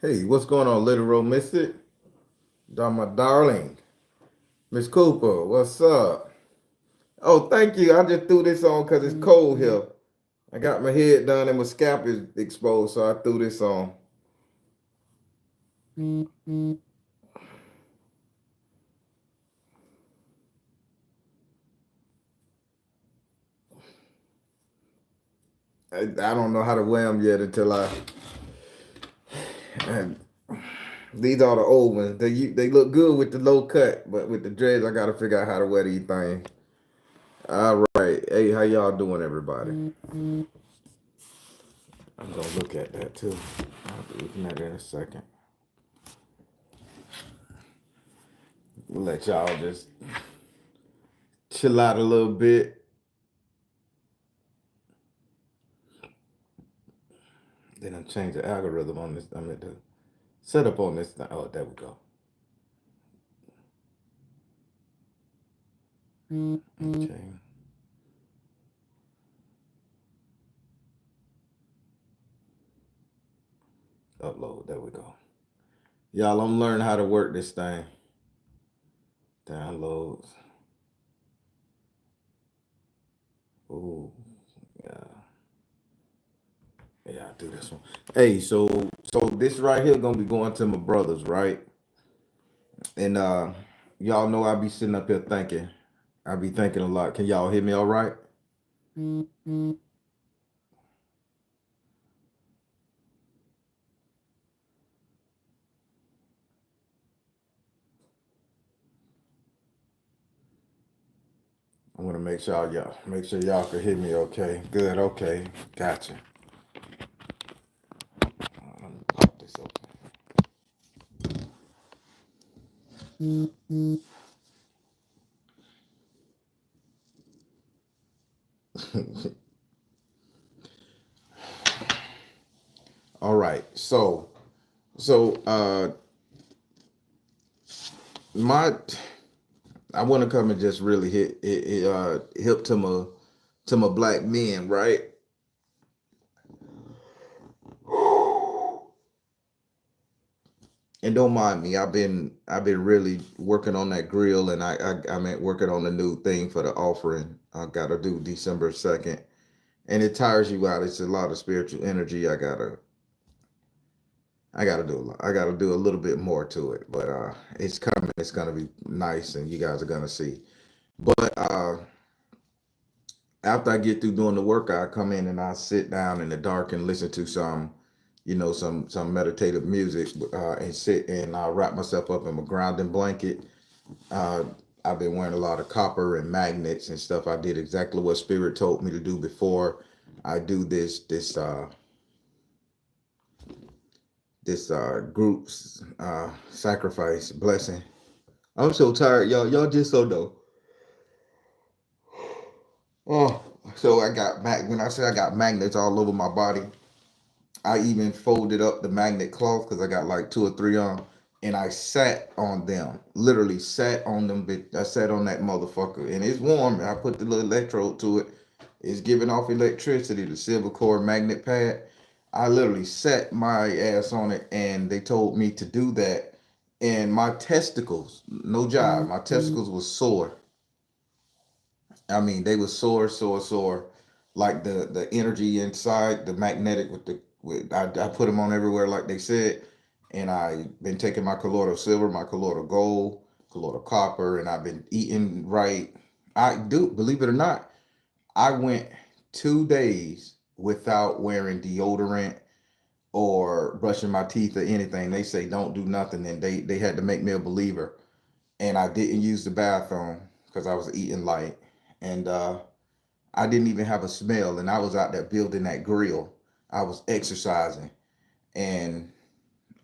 Hey, what's going on, Literal Mystic? My darling. Miss Cooper, what's up? Oh, thank you. I just threw this on because it's cold here. I got my head done and my scalp is exposed, so I threw this on. I don't know how to wear them yet until I. And these are the old ones. They look good with the low cut, but with the dreads, I got to figure out how to wear these things. All right. Hey, how y'all doing, everybody? I'm going to look at that too. I'll be looking at that in a second. We'll let y'all just chill out a little bit. Then I change the algorithm on this. I mean, the setup on this. Oh, there we go. Okay. Upload. There we go. Y'all, I'm learning how to work this thing. Downloads. Ooh, yeah. Yeah, I do this one. Hey, so this right here gonna be going to my brothers, right? And y'all know I be sitting up here thinking. I be thinking a lot. Can y'all hear me all right? I want to make sure y'all can hear me okay. Good, okay. Gotcha. Let me pop this open. All right. So my I want to come and just really hip to my black men, right? And don't mind me. I've been really working on that grill, and I meant working on the new thing for the offering. I got to do December 2nd, and it tires you out. It's a lot of spiritual energy. I gotta do a lot. I gotta do a little bit more to it, but it's coming. It's gonna be nice, and you guys are gonna see. But after I get through doing the work, I come in and I sit down in the dark and listen to some meditative music, and sit and I wrap myself up in my grounding blanket. Uh, I've been wearing a lot of copper and magnets and stuff. I did exactly what Spirit told me to do before. I do this group's sacrifice blessing. I'm so tired, y'all. Y'all just so know. Oh, so when I say I got magnets all over my body, I even folded up the magnet cloth because I got like two or three on, and I sat on them. Literally sat on them. I sat on that motherfucker, and it's warm. I put the little electrode to it. It's giving off electricity. The silver core magnet pad. I literally sat my ass on it, and they told me to do that. And my testicles, no job, my testicles was sore. I mean, they were sore, sore, sore. Like the energy inside, the magnetic I put them on everywhere, like they said. And I been taking my colloidal silver, my colloidal gold, colloidal copper, and I've been eating right. I do, believe it or not, I went 2 days without wearing deodorant or brushing my teeth or anything. They say don't do nothing, and they had to make me a believer. And I didn't use the bathroom because I was eating light, and I didn't even have a smell, and I was out there building that grill. I was exercising, and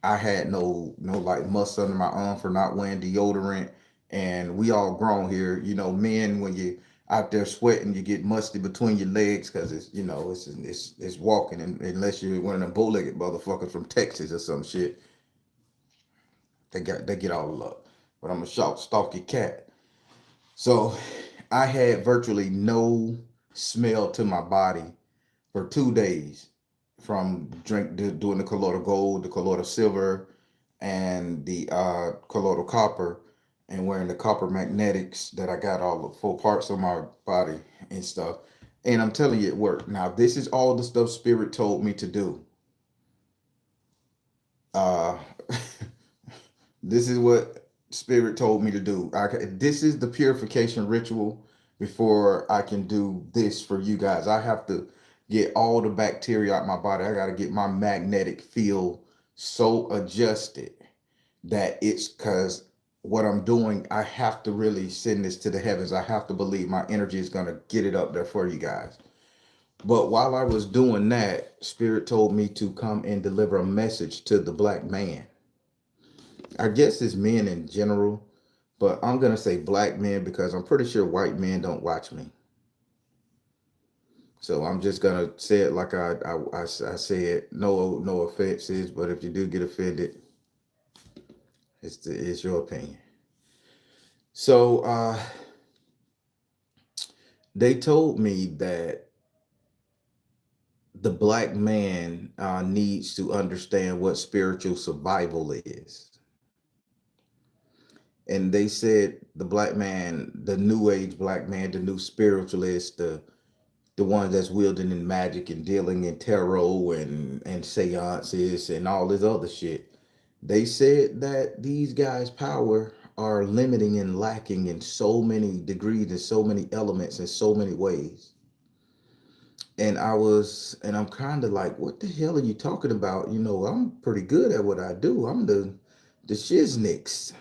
I had no like must under my arm for not wearing deodorant. And we all grown here, men, when you out there sweating, you get musty between your legs because it's walking, and unless you're one of them bow-legged motherfuckers from Texas or some shit, they get all the luck. But I'm a short, stalky cat. So I had virtually no smell to my body for 2 days from doing the colloidal gold, the colloidal silver, and the colloidal copper, and wearing the copper magnetics that I got all the full parts of my body and stuff. And I'm telling you, it worked. Now, this is all the stuff Spirit told me to do. Uh, this is what Spirit told me to do. This is the purification ritual before I can do this for you guys. I have to get all the bacteria out my body. I got to get my magnetic field so adjusted that it's because what I'm doing, I have to really send this to the heavens. I have to believe my energy is going to get it up there for you guys. But while I was doing that, Spirit told me to come and deliver a message to the black man. I guess it's men in general, but I'm going to say black men because I'm pretty sure white men don't watch me. So I'm just going to say it like I say it. No offenses, but if you do get offended, it's your opinion. So they told me that the black man needs to understand what spiritual survival is. And they said the black man, the new age black man, the new spiritualist, the one that's wielding in magic and dealing in tarot and seances and all this other shit. They said that these guys' power are limiting and lacking in so many degrees and so many elements in so many ways. And I'm kind of like, what the hell are you talking about? I'm pretty good at what I do. I'm the shiznicks.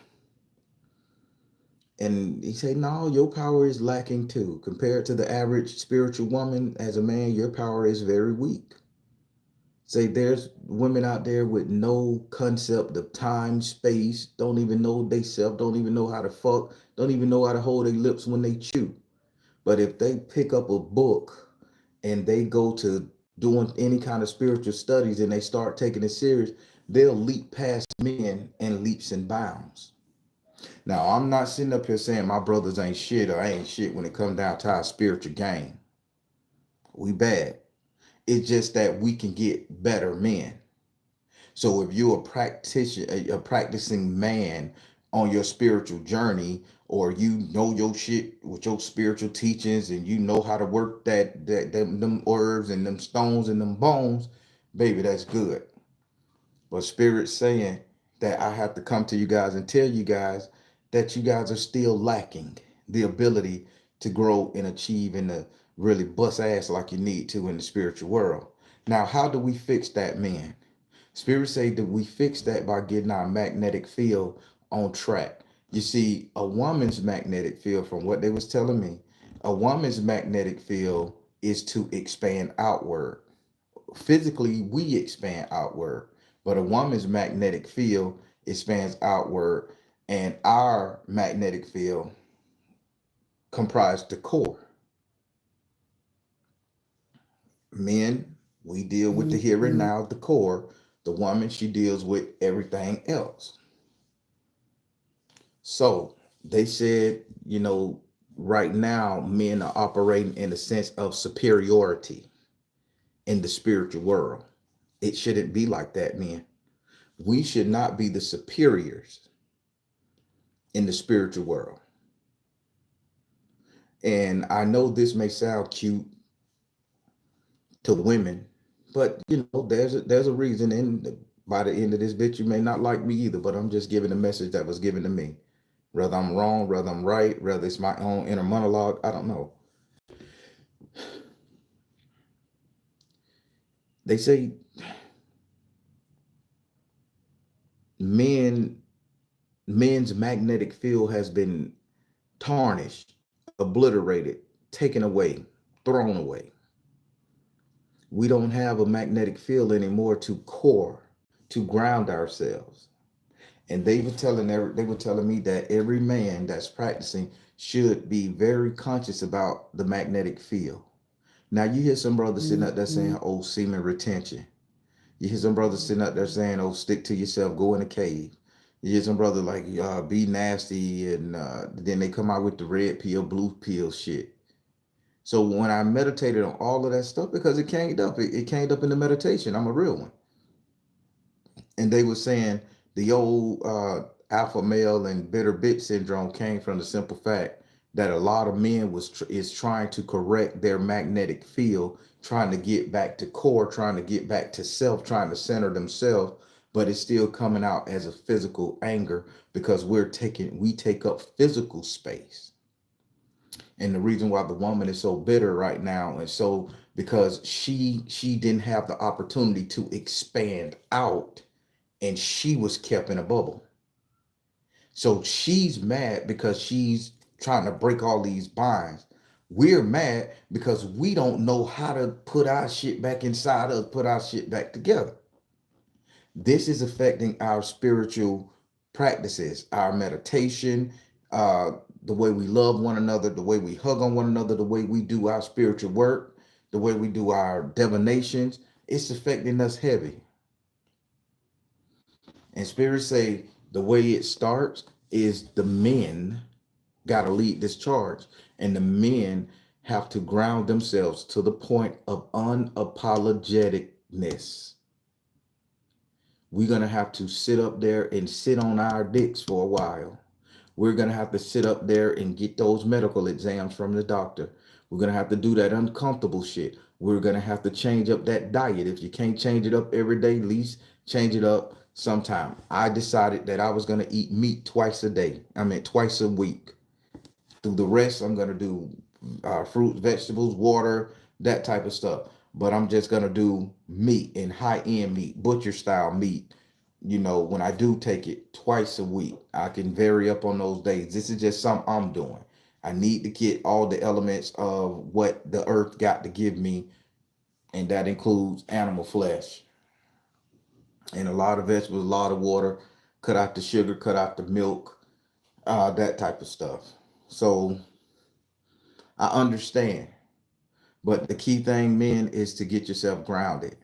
And he said, no, your power is lacking too. Compared to the average spiritual woman, as a man, your power is very weak. Say there's women out there with no concept of time, space, don't even know they self, don't even know how to fuck, don't even know how to hold their lips when they chew. But if they pick up a book and they go to doing any kind of spiritual studies and they start taking it serious, they'll leap past men in leaps and bounds. Now, I'm not sitting up here saying my brothers ain't shit or ain't shit when it comes down to our spiritual game. We bad. It's just that we can get better men. So if you're a practicing man on your spiritual journey, or you know your shit with your spiritual teachings, and you know how to work them herbs and them stones and them bones, baby, that's good. But Spirit's saying that I have to come to you guys and tell you guys that you guys are still lacking the ability to grow and achieve and to really bust ass like you need to in the spiritual world. Now, how do we fix that, man? Spirit say that we fix that by getting our magnetic field on track. You see, a woman's magnetic field, from what they was telling me, a woman's magnetic field is to expand outward. Physically, we expand outward, but a woman's magnetic field expands outward, and our magnetic field comprised the core. Men, we deal with the here and now, the core. The woman, she deals with everything else. So they said, right now, men are operating in a sense of superiority in the spiritual world. It shouldn't be like that, men. We should not be the superiors in the spiritual world. And I know this may sound cute to women, but there's a reason. And by the end of this bitch, you may not like me either, but I'm just giving a message that was given to me. Whether I'm wrong, whether I'm right, whether it's my own inner monologue, I don't know. They say men men's magnetic field has been tarnished, obliterated, taken away, thrown away. We don't have a magnetic field anymore to core to ground ourselves. And they were telling me that every man that's practicing should be very conscious about the magnetic field. Now you hear some brothers sitting up there saying, "Oh, semen retention." You hear some brothers sitting up there saying, "Oh, stick to yourself, go in a cave." You hear some brothers like, "Be nasty," and then they come out with the red pill, blue pill shit. So when I meditated on all of that stuff, because it came up in the meditation. I'm a real one. And they were saying the old alpha male and bitter bitch syndrome came from the simple fact that a lot of men is trying to correct their magnetic field, trying to get back to core, trying to get back to self, trying to center themselves, but it's still coming out as a physical anger because we take up physical space. And the reason why the woman is so bitter right now and so because she didn't have the opportunity to expand out, and she was kept in a bubble. So she's mad because she's trying to break all these binds. We're mad because we don't know how to put our shit back inside us, put our shit back together. This is affecting our spiritual practices, our meditation, the way we love one another, the way we hug on one another, the way we do our spiritual work, the way we do our divinations. It's affecting us heavy. And spirits say the way it starts is the men got to lead this charge, and the men have to ground themselves to the point of unapologeticness. We're going to have to sit up there and sit on our dicks for a while. We're going to have to sit up there and get those medical exams from the doctor. We're going to have to do that uncomfortable shit. We're going to have to change up that diet. If you can't change it up every day, at least change it up sometime. I decided that I was going to eat meat twice a day. I mean, twice a week. Through the rest, I'm going to do fruit, vegetables, water, that type of stuff. But I'm just going to do meat and high end meat, butcher style meat. When I do take it twice a week, I can vary up on those days. This is just something I'm doing. I need to get all the elements of what the earth got to give me, and that includes animal flesh and a lot of vegetables, a lot of water, cut out the sugar, cut out the milk, that type of stuff. So I understand. But the key thing, men, is to get yourself grounded.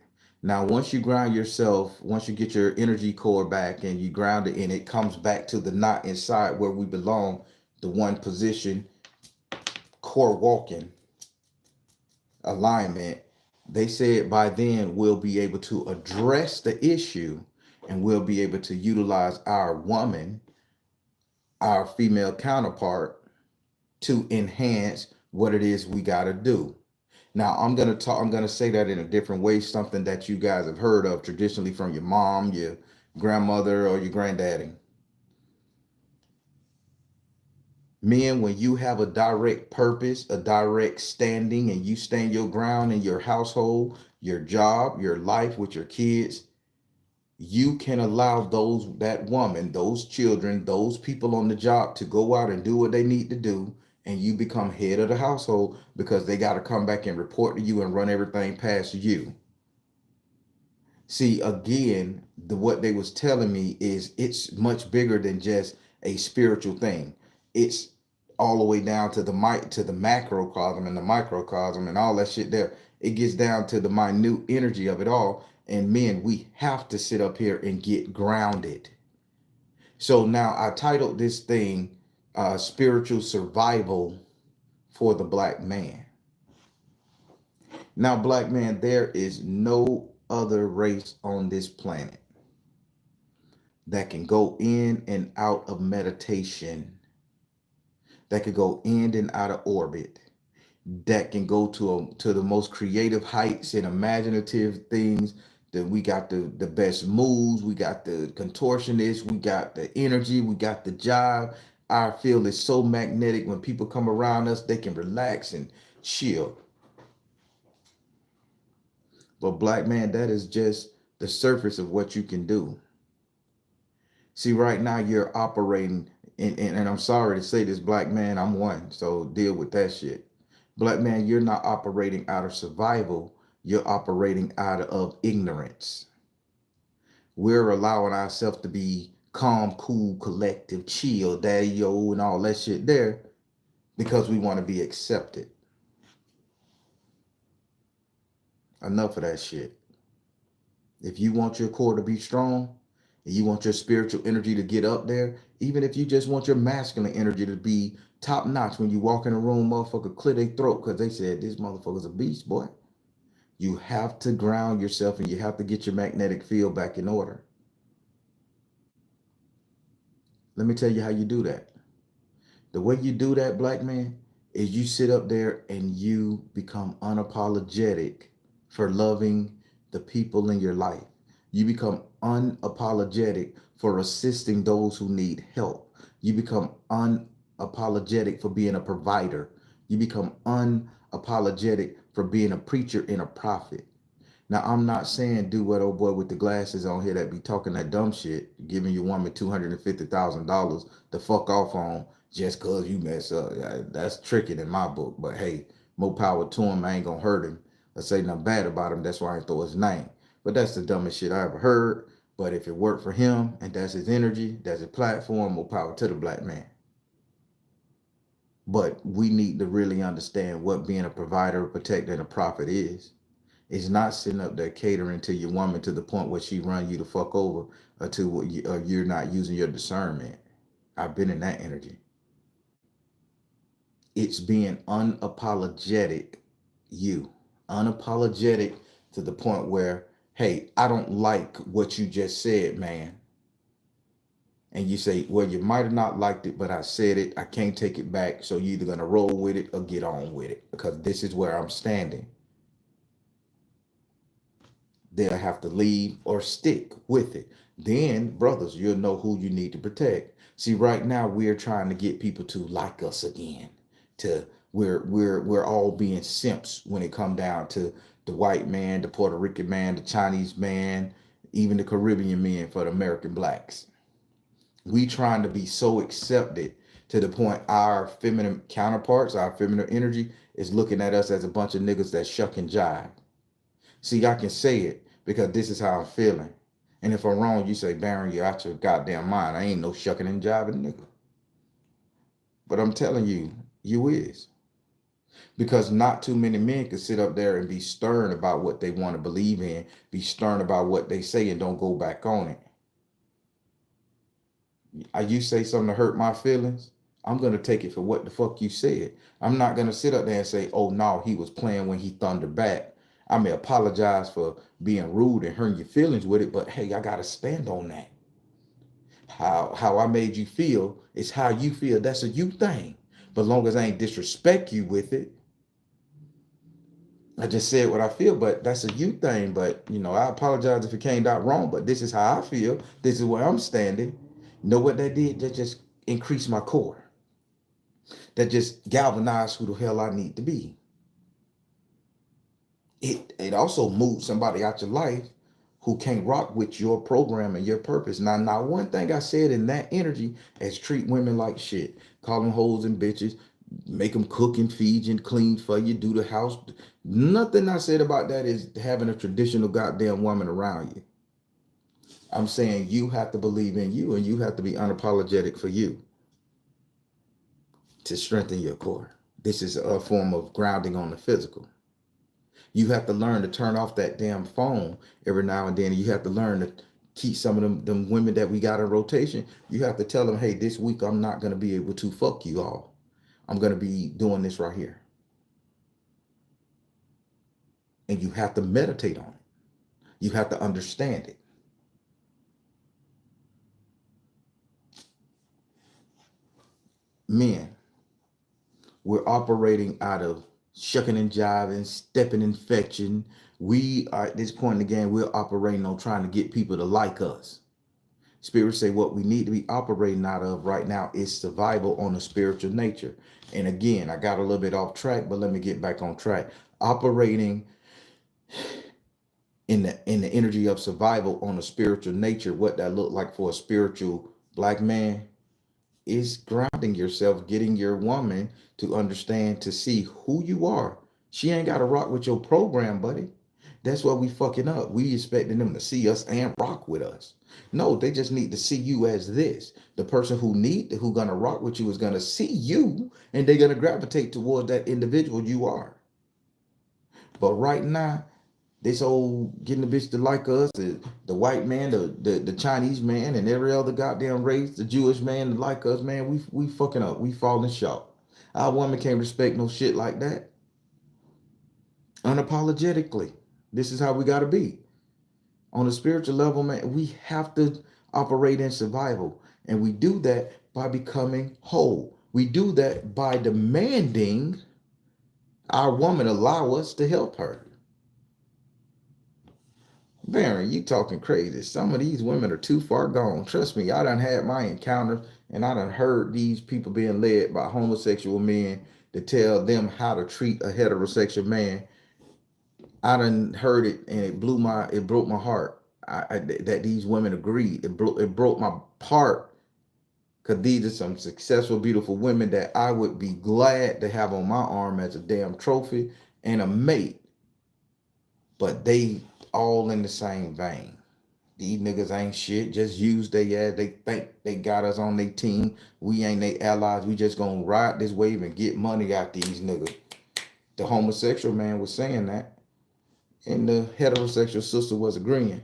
Now, once you ground yourself, once you get your energy core back and you ground it and it comes back to the knot inside where we belong, the one position, core walking, alignment, they said by then we'll be able to address the issue and we'll be able to utilize our woman, our female counterpart, to enhance what it is we got to do. Now I'm gonna say that in a different way, something that you guys have heard of traditionally from your mom, your grandmother, or your granddaddy. Men, when you have a direct purpose, a direct standing, and you stand your ground in your household, your job, your life with your kids, you can allow that woman, those children, those people on the job to go out and do what they need to do, and you become head of the household because they got to come back and report to you and run everything past you. See, again, what they was telling me is it's much bigger than just a spiritual thing. It's all the way down to the macrocosm and the microcosm and all that shit there. It gets down to the minute energy of it all. And men, we have to sit up here and get grounded. So now I titled this thing Spiritual Survival for the Black Man. Now, black man, there is no other race on this planet that can go in and out of meditation, that could go in and out of orbit, that can go to the most creative heights and imaginative things. That we got the best moves, we got the contortionists, we got the energy, we got the jive. Our field is so magnetic. When people come around us, they can relax and chill. But black man, that is just the surface of what you can do. See, right now you're operating, and I'm sorry to say this, black man, I'm one, so deal with that shit. Black man, you're not operating out of survival, you're operating out of ignorance. We're allowing ourselves to be calm, cool, collective, chill, daddy yo, and all that shit there because we want to be accepted. Enough of that shit. If you want your core to be strong and you want your spiritual energy to get up there, even if you just want your masculine energy to be top notch when you walk in a room, motherfucker clear their throat because they said this motherfucker's a beast, boy. You have to ground yourself and you have to get your magnetic field back in order. Let me tell you how you do that. The way you do that, black man, is you sit up there and you become unapologetic for loving the people in your life. You become unapologetic for assisting those who need help. You become unapologetic for being a provider. You become unapologetic for being a preacher and a prophet. Now, I'm not saying do what old boy with the glasses on here that be talking that dumb shit, giving your woman $250,000 to fuck off on just cause you mess up. That's tricking in my book. But hey, more power to him. I ain't gonna hurt him or say nothing bad about him. That's why I ain't throw his name. But that's the dumbest shit I ever heard. But if it worked for him and that's his energy, that's his platform, more power to the black man. But we need to really understand what being a provider, a protector, and a prophet is. It's not sitting up there catering to your woman to the point where she run you the fuck over or to what you're not using your discernment. I've been in that energy. It's being unapologetic, you. Unapologetic to the point where, hey, I don't like what you just said, man. And you say, well, you might have not liked it, but I said it. I can't take it back. So you're either going to roll with it or get on with it because this is where I'm standing. They'll have to leave or stick with it. Then, brothers, you'll know who you need to protect. See, right now we're trying to get people to like us again. To we're all being simps when it come down to the white man, the Puerto Rican man, the Chinese man, even the Caribbean men for the American blacks. We trying to be so accepted to the point our feminine counterparts, our feminine energy is looking at us as a bunch of niggas that shuck and jive. See, I can say it because this is how I'm feeling. And if I'm wrong, you say, Baron, you're out your goddamn mind. I ain't no shucking and jiving nigga. But I'm telling you, you is. Because not too many men can sit up there and be stern about what they want to believe in, be stern about what they say and don't go back on it. You say something to hurt my feelings, I'm going to take it for what the fuck you said. I'm not going to sit up there and say, oh, no, he was playing when he thundered back. I may apologize for being rude and hurting your feelings with it, but hey, I got to stand on that. How I made you feel is how you feel. That's a you thing. But long as I ain't disrespect you with it, I just said what I feel, but that's a you thing. But, I apologize if it came out wrong, but this is how I feel. This is where I'm standing. You know what that did? That just increased my core. That just galvanized who the hell I need to be. It also moved somebody out your life who can't rock with your program and your purpose. Now one thing I said in that energy is treat women like shit. Call them hoes and bitches. Make them cook and feed you and clean for you. Do the house. Nothing I said about that is having a traditional goddamn woman around you. I'm saying you have to believe in you and you have to be unapologetic for you to strengthen your core. This is a form of grounding on the physical. You have to learn to turn off that damn phone every now and then. You have to learn to keep some of them women that we got in rotation. You have to tell them, hey, this week I'm not going to be able to fuck you all. I'm going to be doing this right here. And you have to meditate on it. You have to understand it. Men, we're operating out of shucking and jiving, stepping and fetching. We are at this point in the game, we're operating on trying to get people to like us. Spirits say what we need to be operating out of right now is survival on a spiritual nature. And again, I got a little bit off track, but let me get back on track. Operating in the energy of survival on a spiritual nature, what that look like for a spiritual black man is grounding yourself, getting your woman to understand, to see who you are. She ain't got to rock with your program, buddy. That's why we fucking up. We expecting them to see us and rock with us. No, they just need to see you as this. The person who gonna rock with you is gonna see you, and they're gonna gravitate toward that individual you are. But right now, this old getting the bitch to like us, the white man, the Chinese man, and every other goddamn race, the Jewish man to like us, man, we fucking up. We falling short. Our woman can't respect no shit like that. Unapologetically. This is how we gotta be. On a spiritual level, man, we have to operate in survival. And we do that by becoming whole. We do that by demanding our woman allow us to help her. Baron, you talking crazy. Some of these women are too far gone. Trust me, I done had my encounters and I done heard these people being led by homosexual men to tell them how to treat a heterosexual man. I done heard it and it broke my heart. That these women agreed. It broke my heart because these are some successful, beautiful women that I would be glad to have on my arm as a damn trophy and a mate. But they all in the same vein. These niggas ain't shit. Just use their ass. They think they got us on their team. We ain't their allies. We just gonna ride this wave and get money out these niggas. The homosexual man was saying that, and the heterosexual sister was agreeing.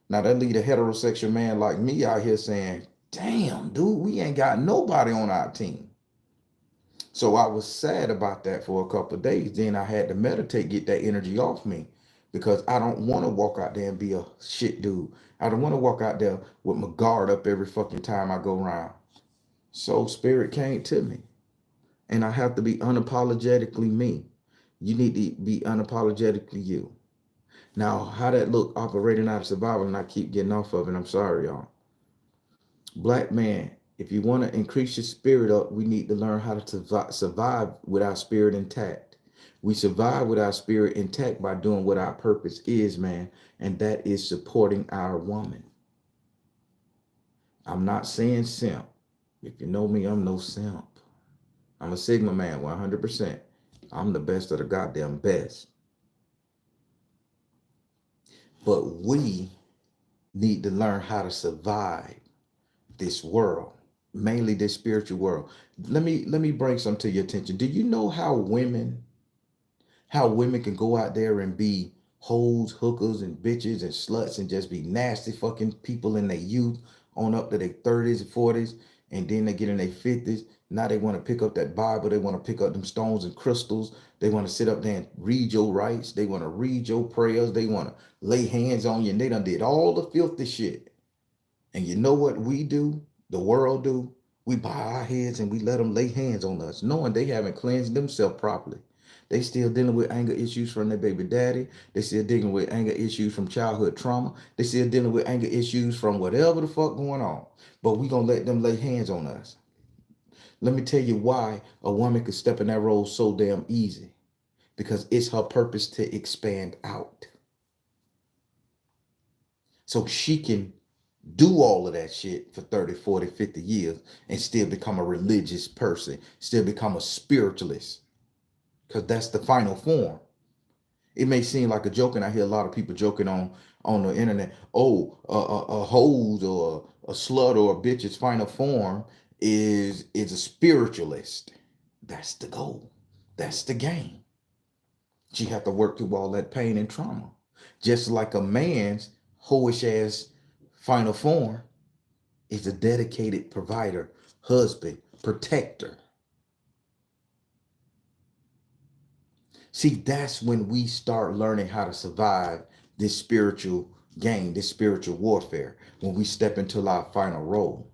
Now that lead a heterosexual man like me out here saying, "Damn, dude, we ain't got nobody on our team." So I was sad about that for a couple of days. Then I had to meditate, get that energy off me, because I don't want to walk out there and be a shit dude. I don't want to walk out there with my guard up every fucking time I go around. So spirit came to me, and I have to be unapologetically me. You need to be unapologetically you. Now, how that look operating out of survival, and I keep getting off of it. I'm sorry, y'all. Black man, if you want to increase your spirit up, we need to learn how to survive with our spirit intact. We survive with our spirit intact by doing what our purpose is, man, and that is supporting our woman. I'm not saying simp. If you know me, I'm no simp. I'm a Sigma man, 100%. I'm the best of the goddamn best. But we need to learn how to survive this world, mainly this spiritual world. Let me bring some to your attention. Do you know how women can go out there and be hoes, hookers, and bitches and sluts and just be nasty fucking people in their youth on up to their 30s and 40s, and then they get in their 50s. Now they want to pick up that Bible, they want to pick up them stones and crystals, they want to sit up there and read your rights, they want to read your prayers, they want to lay hands on you, and they done did all the filthy shit. And you know what we do? The world do? We bow our heads and we let them lay hands on us, knowing they haven't cleansed themselves properly. They still dealing with anger issues from their baby daddy. They still dealing with anger issues from childhood trauma. They still dealing with anger issues from whatever the fuck going on. But we gonna let them lay hands on us. Let me tell you why a woman could step in that role so damn easy. Because it's her purpose to expand out. So she can do all of that shit for 30, 40, 50 years and still become a religious person, still become a spiritualist, because that's the final form. It may seem like a joke, and I hear a lot of people joking on the internet. Oh, a hose or a slut or a bitch's final form is a spiritualist. That's the goal. That's the game. She have to work through all that pain and trauma, just like a man's hoish ass final form is a dedicated provider, husband, protector. See, that's when we start learning how to survive this spiritual game, this spiritual warfare, when we step into our final role.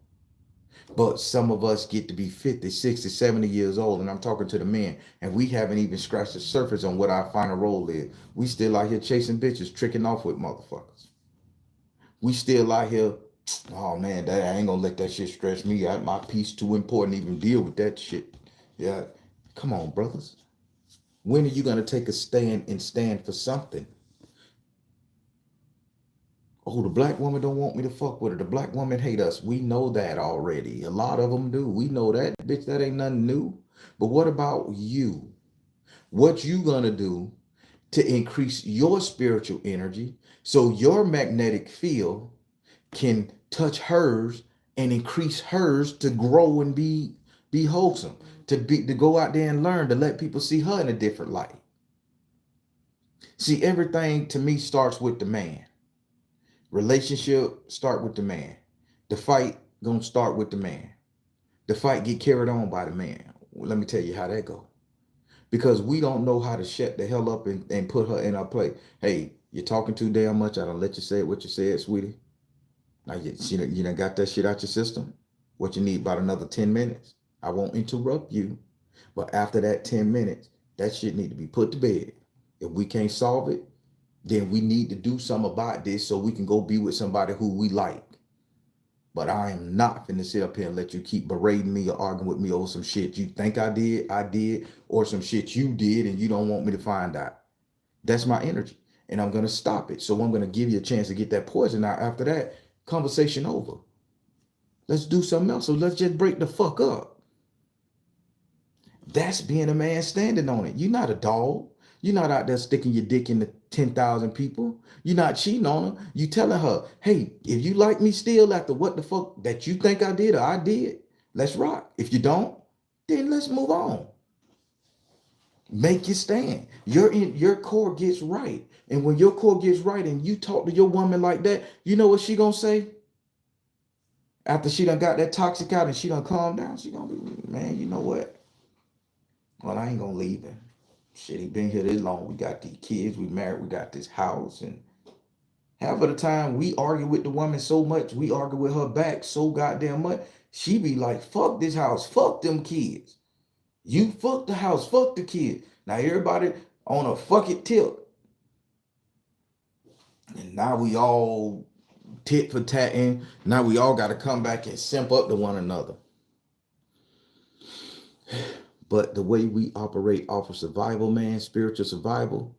But some of us get to be 50, 60, 70 years old, and I'm talking to the men, and we haven't even scratched the surface on what our final role is. We still out here chasing bitches, tricking off with motherfuckers. We still out here, oh man, that I ain't gonna let that shit stress me out. My peace too important to even deal with that shit. Yeah. Come on, brothers. When are you gonna take a stand and stand for something? Oh, the black woman don't want me to fuck with her. The black woman hate us. We know that already. A lot of them do. We know that. Bitch, that ain't nothing new. But what about you? What you gonna do to increase your spiritual energy so your magnetic field can touch hers and increase hers to grow and be wholesome, to go out there and learn, to let people see her in a different light. See, everything to me starts with the man. Relationship start with the man. The fight gonna start with the man. The fight get carried on by the man. Well, let me tell you how that go. Because we don't know how to shut the hell up and put her in her place. Hey, you're talking too damn much. I don't let you say what you said, sweetie. Now you done got that shit out your system. What you need about another 10 minutes. I won't interrupt you. But after that 10 minutes, that shit need to be put to bed. If we can't solve it, then we need to do something about this so we can go be with somebody who we like. But I am not finna sit up here and let you keep berating me or arguing with me over some shit you think I did, or some shit you did and you don't want me to find out. That's my energy. And I'm gonna stop it. So I'm gonna give you a chance to get that poison out. After that, conversation over. Let's do something else. So let's just break the fuck up. That's being a man standing on it. You're not a dog. You're not out there sticking your dick into 10,000 people. You're not cheating on her. You telling her, hey, if you like me still after what the fuck that you think I did or I did, let's rock. If you don't, then let's move on. Make your stand. Your core gets right. And when your core gets right and you talk to your woman like that, you know what she gonna say? After she done got that toxic out and she done calmed down, she gonna be, man, you know what? Well, I ain't gonna leave him. Shit, he been here this long. We got these kids, we married, we got this house. And half of the time we argue with the woman so much, we argue with her back so goddamn much. She be like, fuck this house, fuck them kids. You fuck the house, fuck the kids. Now everybody on a fuck it tip. And now we all tit for tatting. Now we all gotta come back and simp up to one another. But the way we operate off of survival, man, spiritual survival,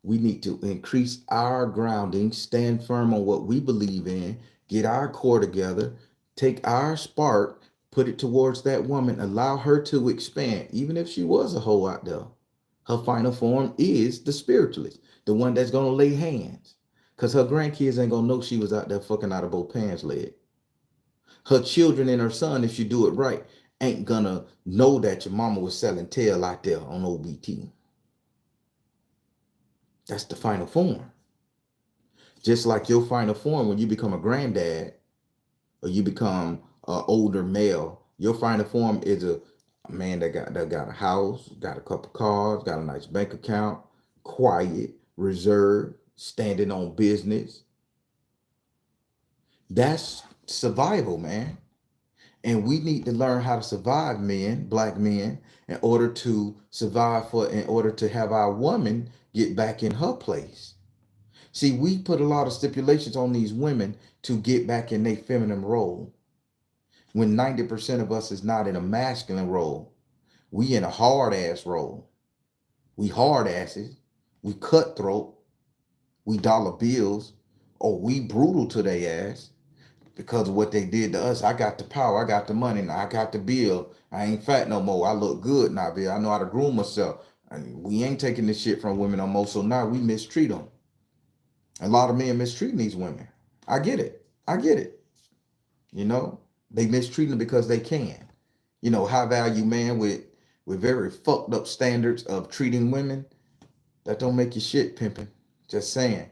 we need to increase our grounding, stand firm on what we believe in, get our core together, take our spark, put it towards that woman, allow her to expand, even if she was a hoe out there. Her final form is the spiritualist, the one that's gonna lay hands. Cause her grandkids ain't gonna know she was out there fucking out of both pants leg. Her children and her son, if you do it right, ain't gonna know that your mama was selling tail out there on OBT. That's the final form. Just like your final form when you become a granddad or you become an older male, your final form is a man that got a house, got a couple cars, got a nice bank account, quiet, reserved, standing on business. That's survival, man. And we need to learn how to survive, men, black men, in order to survive, in order to have our woman get back in her place. See, we put a lot of stipulations on these women to get back in their feminine role. When 90% of us is not in a masculine role, we in a hard ass role. We hard asses, we cutthroat, we dollar bills, or we brutal to their ass because of what they did to us. I got the power, I got the money, now I got the bill. I ain't fat no more. I look good now, bill. I know how to groom myself. And we ain't taking this shit from women no more. So now we mistreat them. A lot of men mistreating these women. I get it. I get it. You know, they mistreat them because they can. You know, high value man with very fucked up standards of treating women. That don't make you shit pimping. Just saying.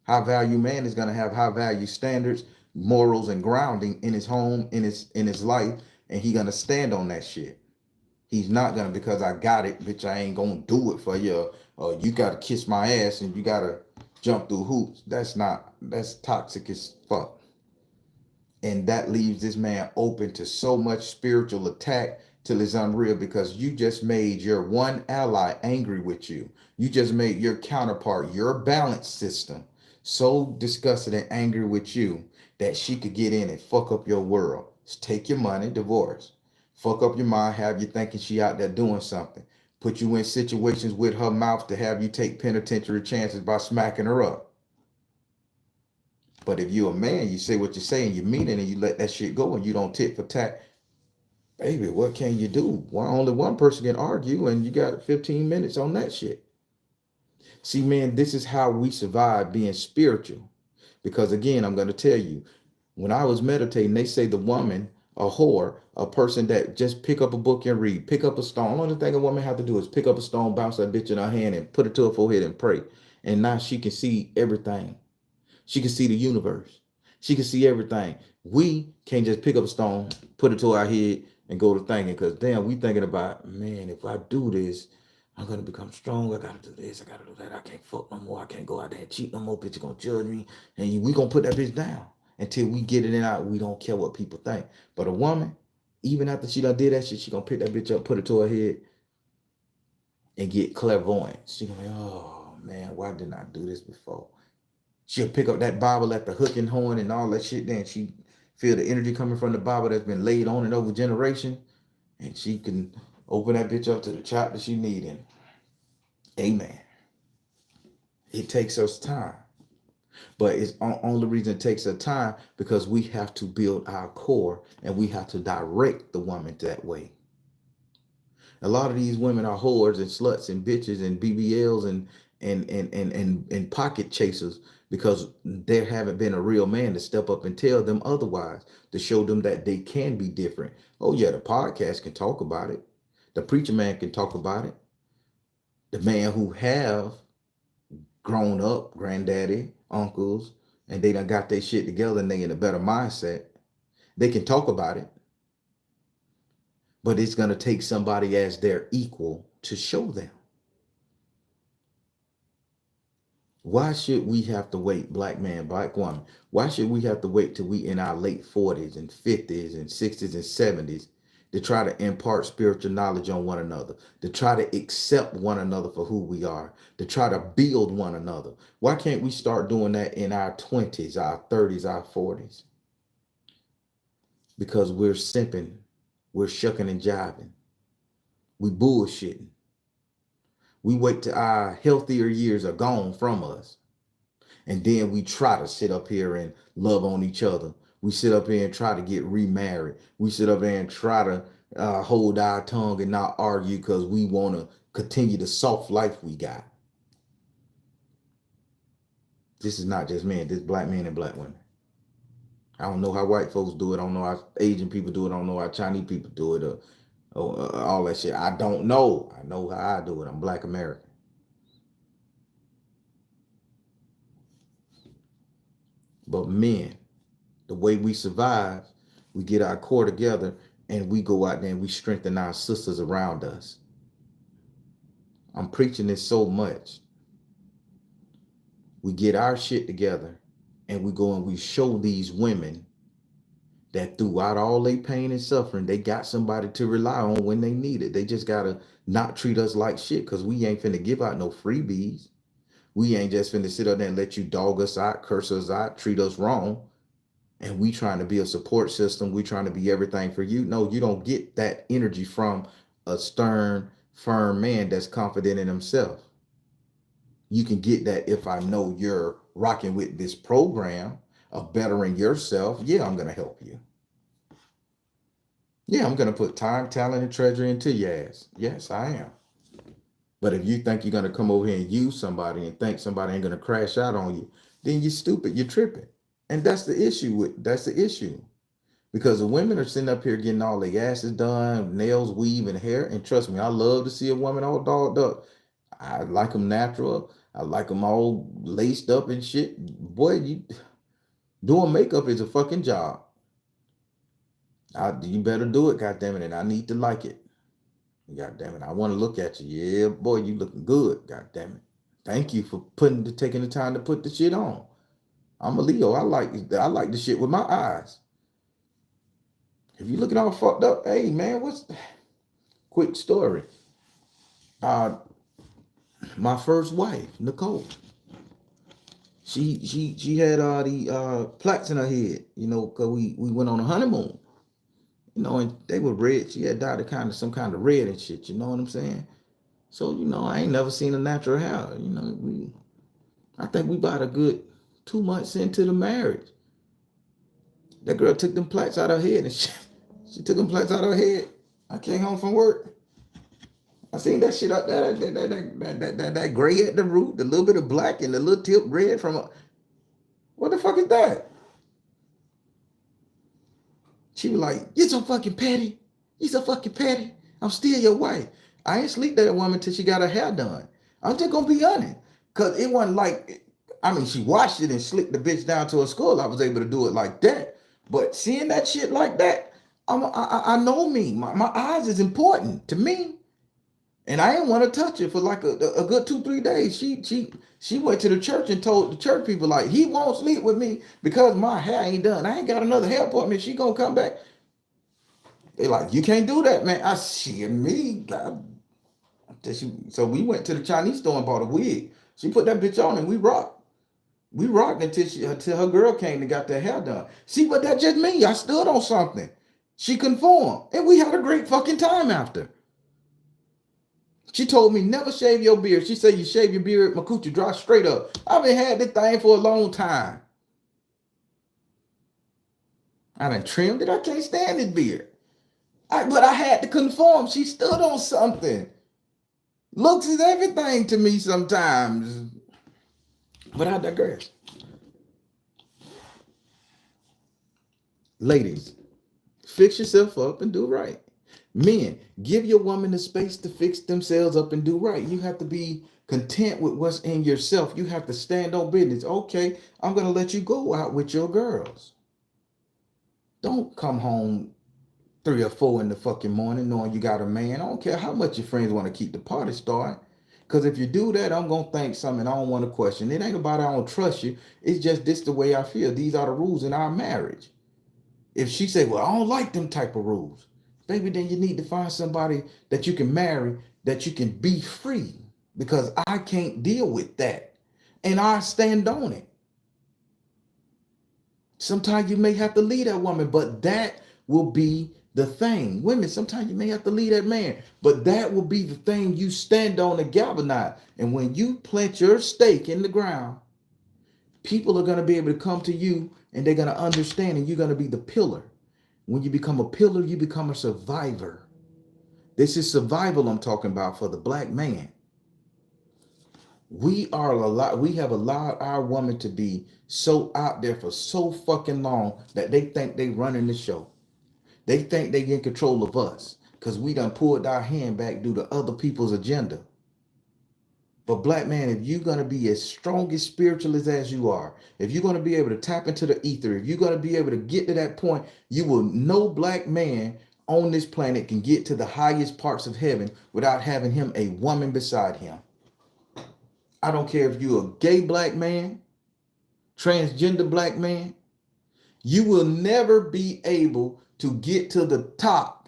High value man is gonna have high value standards, morals, and grounding in his home, in his life, and he gonna stand on that shit. He's not gonna, because I got it, bitch, I ain't gonna do it for you. Or you gotta kiss my ass and you gotta jump through hoops. That's toxic as fuck. And that leaves this man open to so much spiritual attack till it's unreal, because you just made your one ally angry with you. You just made your counterpart, your balance system, so disgusted and angry with you that she could get in and fuck up your world. Take your money, divorce. Fuck up your mind, have you thinking she out there doing something. Put you in situations with her mouth to have you take penitentiary chances by smacking her up. But if you're a man, you say what you say and you mean it and you let that shit go and you don't tit for tat, baby, what can you do? Only one person can argue and you got 15 minutes on that shit. See, man, this is how we survive being spiritual. Because again, I'm going to tell you, when I was meditating, they say the woman, a whore, a person that just pick up a book and read, pick up a stone. Only thing a woman have to do is pick up a stone, bounce that bitch in her hand, and put it to her forehead and pray. And now she can see everything. She can see the universe. She can see everything. We can't just pick up a stone, put it to our head, and go to thinking. Because damn, we thinking about, man, if I do this, I'm gonna become strong. I gotta do this. I gotta do that. I can't fuck no more. I can't go out there and cheat no more. Bitch gonna judge me, and we gonna put that bitch down until we get it in out. We don't care what people think. But a woman, even after she done did that shit, she gonna pick that bitch up, put it to her head, and get clairvoyant. She gonna be, oh man, why didn't I do this before? She'll pick up that Bible at the hook and horn and all that shit. Then she feel the energy coming from the Bible that's been laid on and over generation, and she can open that bitch up to the chapter she need in. Amen. It takes us time, but it's only reason it takes us time because we have to build our core and we have to direct the woman that way. A lot of these women are whores and sluts and bitches and BBLs and pocket chasers because there haven't been a real man to step up and tell them otherwise, to show them that they can be different. Oh yeah, the podcast can talk about it. The preacher man can talk about it. The man who have grown up, granddaddy, uncles, and they done got their shit together and they in a better mindset, they can talk about it. But it's going to take somebody as their equal to show them. Why should we have to wait, black man, black woman? Why should we have to wait till we in our late 40s and 50s and 60s and 70s to try to impart spiritual knowledge on one another, to try to accept one another for who we are, to try to build one another? Why can't we start doing that in our 20s, our 30s, our 40s? Because we're simping, we're shucking and jiving, we bullshitting. We wait till our healthier years are gone from us. And then we try to sit up here and love on each other. We sit up here and try to get remarried. We sit up here and try to hold our tongue and not argue because we want to continue the soft life we got. This is not just men. This is black men and black women. I don't know how white folks do it. I don't know how Asian people do it. I don't know how Chinese people do it. All that shit. I don't know. I know how I do it. I'm black American. But men, the way we survive, we get our core together and we go out there and we strengthen our sisters around us. I'm preaching this so much. We get our shit together and we go and we show these women that throughout all their pain and suffering, they got somebody to rely on when they need it. They just gotta not treat us like shit because we ain't finna give out no freebies. We ain't just finna sit up there and let you dog us out, curse us out, treat us wrong. And we trying to be a support system. We trying to be everything for you. No, you don't get that energy from a stern, firm man that's confident in himself. You can get that if I know you're rocking with this program of bettering yourself. Yeah, I'm going to help you. Yeah, I'm going to put time, talent, and treasure into your ass. Yes, I am. But if you think you're going to come over here and use somebody and think somebody ain't going to crash out on you, then you're stupid. You're tripping. And that's the issue. That's the issue. Because the women are sitting up here getting all their asses done, nails, weave, and hair. And trust me, I love to see a woman all dolled up. I like them natural. I like them all laced up and shit. Boy, you doing makeup is a fucking job. You better do it, goddammit, and I need to like it. Goddammit, I want to look at you. Yeah, boy, you looking good, goddammit. Thank you for taking the time to put the shit on. I'm a Leo. I like the shit with my eyes. If you looking all fucked up, hey man, quick story. My first wife, Nicole, she had the plaques in her head, cause we went on a honeymoon, and they were red. She had dyed it some kind of red and shit, you know what I'm saying? So, I ain't never seen a natural hair. I think we about a good 2 months into the marriage. That girl took them plaques out of her head and she took them plaques out of her head. I came home from work. I seen that shit up there, that gray at the root, the little bit of black and the little tip red from what the fuck is that? She was like, "You so fucking petty. You so fucking petty. I'm still your wife." I ain't sleep that woman till she got her hair done. I'm just gonna be honest. Cause it wasn't like, I mean, she washed it and slicked the bitch down to her skull. I was able to do it like that. But seeing that shit like that, I know me. My eyes is important to me. And I didn't want to touch it for like a good 2-3 days. She went to the church and told the church people like, he won't sleep with me because my hair ain't done. I ain't got another hair appointment. She gonna come back. They like, you can't do that, man. I see me. God. So we went to the Chinese store and bought a wig. She put that bitch on and we rocked. We rocked until her girl came and got their hair done. See what that just mean? I stood on something. She conformed. And we had a great fucking time after. She told me, never shave your beard. She said, you shave your beard, my coochie dry straight up. I've been had this thing for a long time. I done trimmed it. I can't stand this beard. But I had to conform. She stood on something. Looks is everything to me sometimes. But I digress. Ladies, fix yourself up and do right. Men, give your woman the space to fix themselves up and do right. You have to be content with what's in yourself. You have to stand on business. Okay, I'm going to let you go out with your girls. Don't come home 3 or 4 in the fucking morning knowing you got a man. I don't care how much your friends want to keep the party started. Because if you do that, I'm going to think something I don't want to question. It ain't about I don't trust you. It's just this the way I feel. These are the rules in our marriage. If she say, well, I don't like them type of rules, baby, then you need to find somebody that you can marry, that you can be free, because I can't deal with that. And I stand on it. Sometimes you may have to leave that woman, but that will be the thing. Women, sometimes you may have to leave that man, but that will be the thing you stand on and galvanize. And when you plant your stake in the ground, people are going to be able to come to you and they're going to understand, and you're going to be the pillar. When you become a pillar, you become a survivor. This is survival I'm talking about for the black man. We have allowed our woman to be so out there for so fucking long that they think they running the show. They think they in control of us because we done pulled our hand back due to other people's agenda. But black man, if you're going to be as strong as spiritual as you are, if you're going to be able to tap into the ether, if you're going to be able to get to that point, you will, no black man on this planet can get to the highest parts of heaven without having him a woman beside him. I don't care if you're a gay black man, transgender black man, you will never be able to get to the top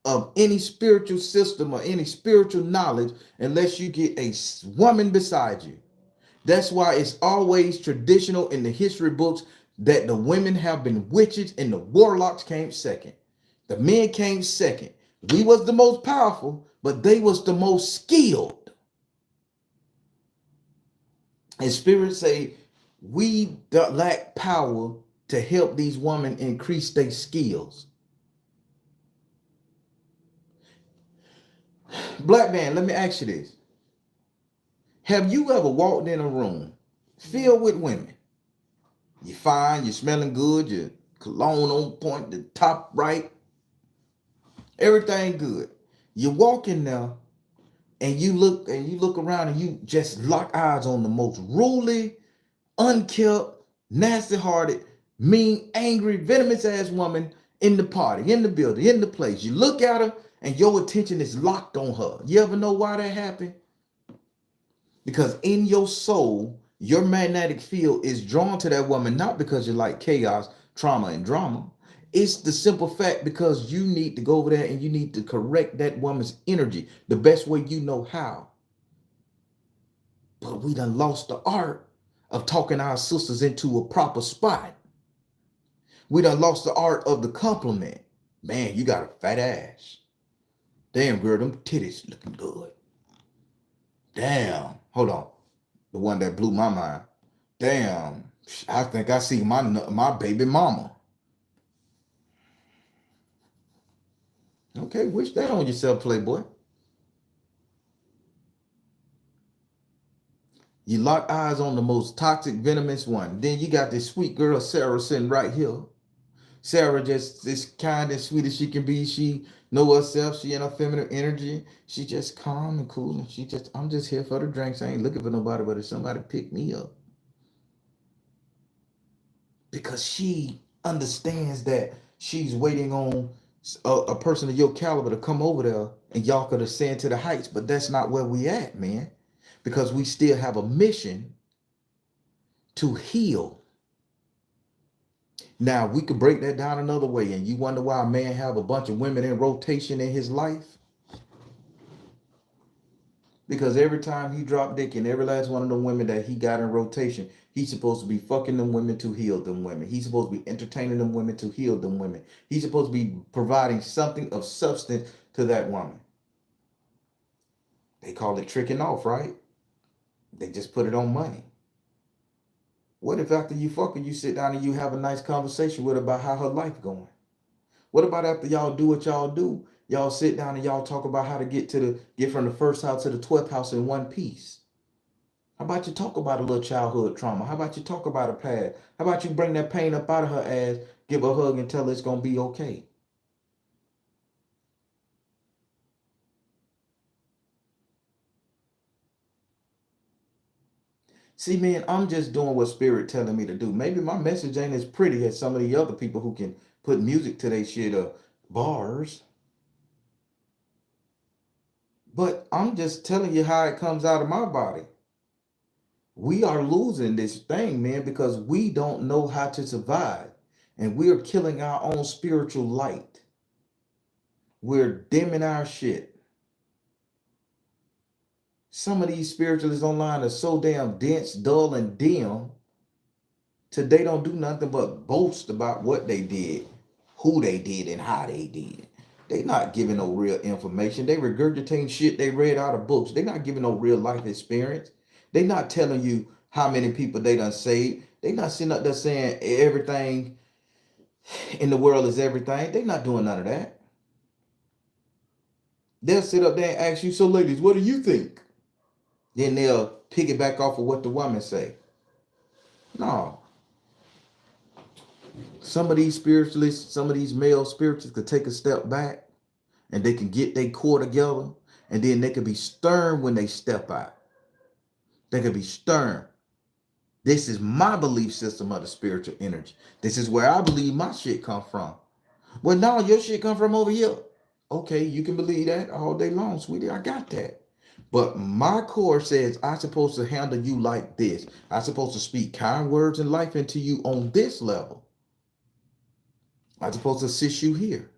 of any spiritual system or any spiritual knowledge unless you get a woman beside you. That's why it's always traditional in the history books that the women have been witches and the warlocks came second. The men came second. We was the most powerful, but they was the most skilled. And spirits say we lack power to help these women increase their skills. Black man, let me ask you this. Have you ever walked in a room filled with women? You're fine, you're smelling good, your cologne on point, the top right, everything good. You walk in there and you look around and you just lock eyes on the most ruly, unkept, nasty-hearted, mean, angry, venomous ass woman in the party, in the building, in the place. You look at her and your attention is locked on her. You ever know why that happened? Because in your soul, your magnetic field is drawn to that woman, not because you like chaos, trauma, and drama. It's the simple fact because you need to go over there and you need to correct that woman's energy the best way you know how. But we done lost the art of talking our sisters into a proper spot. We done lost the art of the compliment. Man, you got a fat ass. Damn, girl, them titties looking good. Damn, hold on. The one that blew my mind. Damn, I think I see my baby mama. Okay, wish that on yourself, playboy. You lock eyes on the most toxic, venomous one. Then you got this sweet girl, Sarah, sitting right here. Sarah just as kind and sweet as she can be. She know herself. She in her feminine energy. She just calm and cool. And I'm just here for the drinks. I ain't looking for nobody, but if somebody pick me up. Because she understands that she's waiting on a person of your caliber to come over there and y'all could ascend to the heights. But that's not where we at, man. Because we still have a mission to heal. Now we could break that down another way, and you wonder why a man have a bunch of women in rotation in his life. Because every time he dropped dick in every last one of the women that he got in rotation, he's supposed to be fucking them women to heal them women. He's supposed to be entertaining them women to heal them women. He's supposed to be providing something of substance to that woman. They call it tricking off, right? They just put it on money. What if after you fuck her, you sit down and you have a nice conversation with her about how her life going? What about after y'all do what y'all do? Y'all sit down and y'all talk about how to get from the first house to the 12th house in one piece. How about you talk about a little childhood trauma? How about you talk about a past? How about you bring that pain up out of her ass, give her a hug and tell her it's gonna be okay? See, man, I'm just doing what spirit telling me to do. Maybe my message ain't as pretty as some of the other people who can put music to their shit or bars. But I'm just telling you how it comes out of my body. We are losing this thing, man, because we don't know how to survive. And we're killing our own spiritual light. We're dimming our shit. Some of these spiritualists online are so damn dense, dull, and dim till they don't do nothing but boast about what they did, who they did, and how they did. They not giving no real information. They regurgitating shit they read out of books. They not giving no real life experience. They not telling you how many people they done saved. They not sitting up there saying everything in the world is everything. They not doing none of that. They'll sit up there and ask you, so ladies, what do you think? Then they'll piggyback off of what the woman say. No. Some of these spiritualists, some of these male spiritualists could take a step back and they can get their core together and then they can be stern when they step out. They can be stern. This is my belief system of the spiritual energy. This is where I believe my shit come from. Well, no, your shit come from over here. Okay, you can believe that all day long, sweetie. I got that. But my core says I'm supposed to handle you like this. I'm supposed to speak kind words and life into you on this level. I'm supposed to assist you here.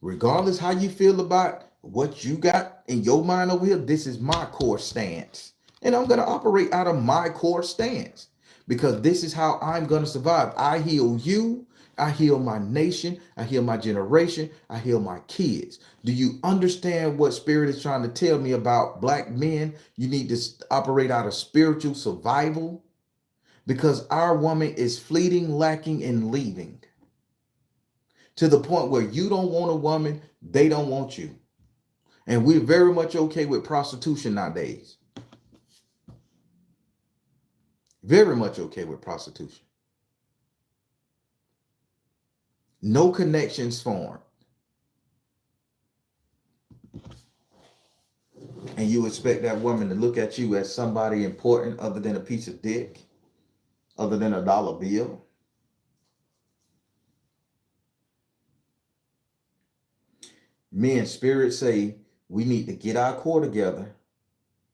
Regardless how you feel about what you got in your mind over here, this is my core stance. And I'm going to operate out of my core stance because this is how I'm going to survive. I heal you. I heal my nation. I heal my generation. I heal my kids. Do you understand what spirit is trying to tell me about black men? You need to operate out of spiritual survival because our woman is fleeting, lacking, and leaving to the point where you don't want a woman, they don't want you. And we're very much okay with prostitution nowadays. Very much okay with prostitution. No connections formed. And you expect that woman to look at you as somebody important other than a piece of dick, other than a dollar bill. Me and spirit say we need to get our core together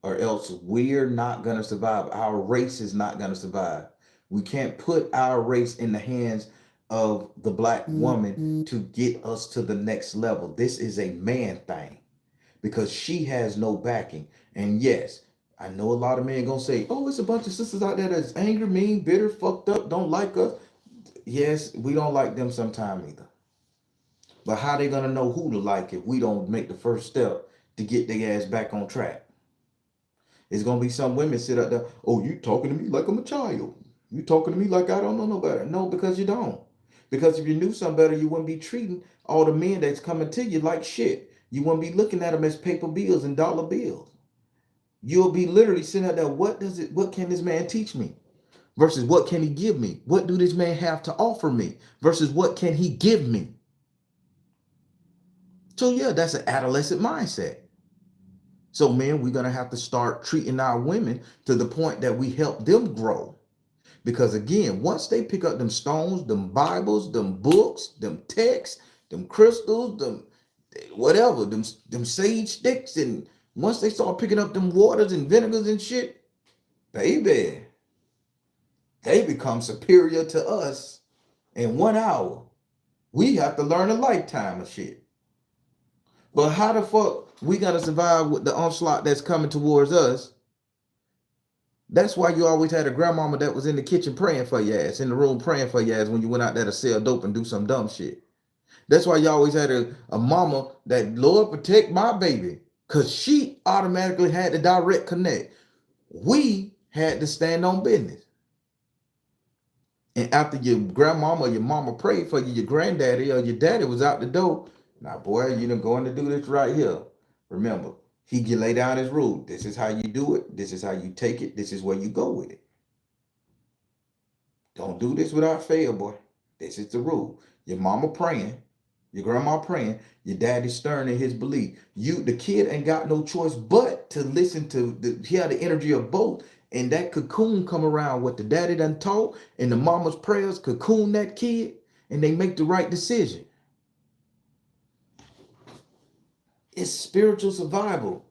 or else we're not going to survive. Our race is not going to survive. We can't put our race in the hands of the black woman to get us to the next level. This is a man thing because she has no backing. And yes, I know a lot of men gonna say, oh, it's a bunch of sisters out there that's angry, mean, bitter, fucked up, don't like us. Yes, we don't like them sometime either. But how they gonna know who to like if we don't make the first step to get their ass back on track? It's gonna be some women sit up there, oh, you talking to me like I'm a child. You talking to me like I don't know no better. No, because you don't. Because if you knew some better, you wouldn't be treating all the men that's coming to you like shit. You wouldn't be looking at them as paper bills and dollar bills. You'll be literally sitting out there, what can this man teach me? Versus what can he give me? What do this man have to offer me? Versus what can he give me? So yeah, that's an adolescent mindset. So men, we're gonna have to start treating our women to the point that we help them grow. Because again, once they pick up them stones, them Bibles, them books, them texts, them crystals, them whatever, them sage sticks, and once they start picking up them waters and vinegars and shit, baby, they become superior to us in 1 hour. We have to learn a lifetime of shit. But how the fuck we gonna survive with the onslaught that's coming towards us? That's why you always had a grandmama that was in the kitchen praying for your ass, in the room praying for your ass when you went out there to sell dope and do some dumb shit. That's why you always had a mama that, Lord, protect my baby. Because she automatically had the direct connect. We had to stand on business. And after your grandmama or your mama prayed for you, your granddaddy or your daddy was out the door. Now, boy, you done going to do this right here. Remember, he can lay down his rule. This is how you do it. This is how you take it. This is where you go with it. Don't do this without fail, boy. This is the rule. Your mama praying, your grandma praying, your daddy stern in his belief. You, the kid, ain't got no choice but to listen to hear the energy of both. And that cocoon come around what the daddy done taught, and the mama's prayers cocoon that kid, and they make the right decision. It's spiritual survival.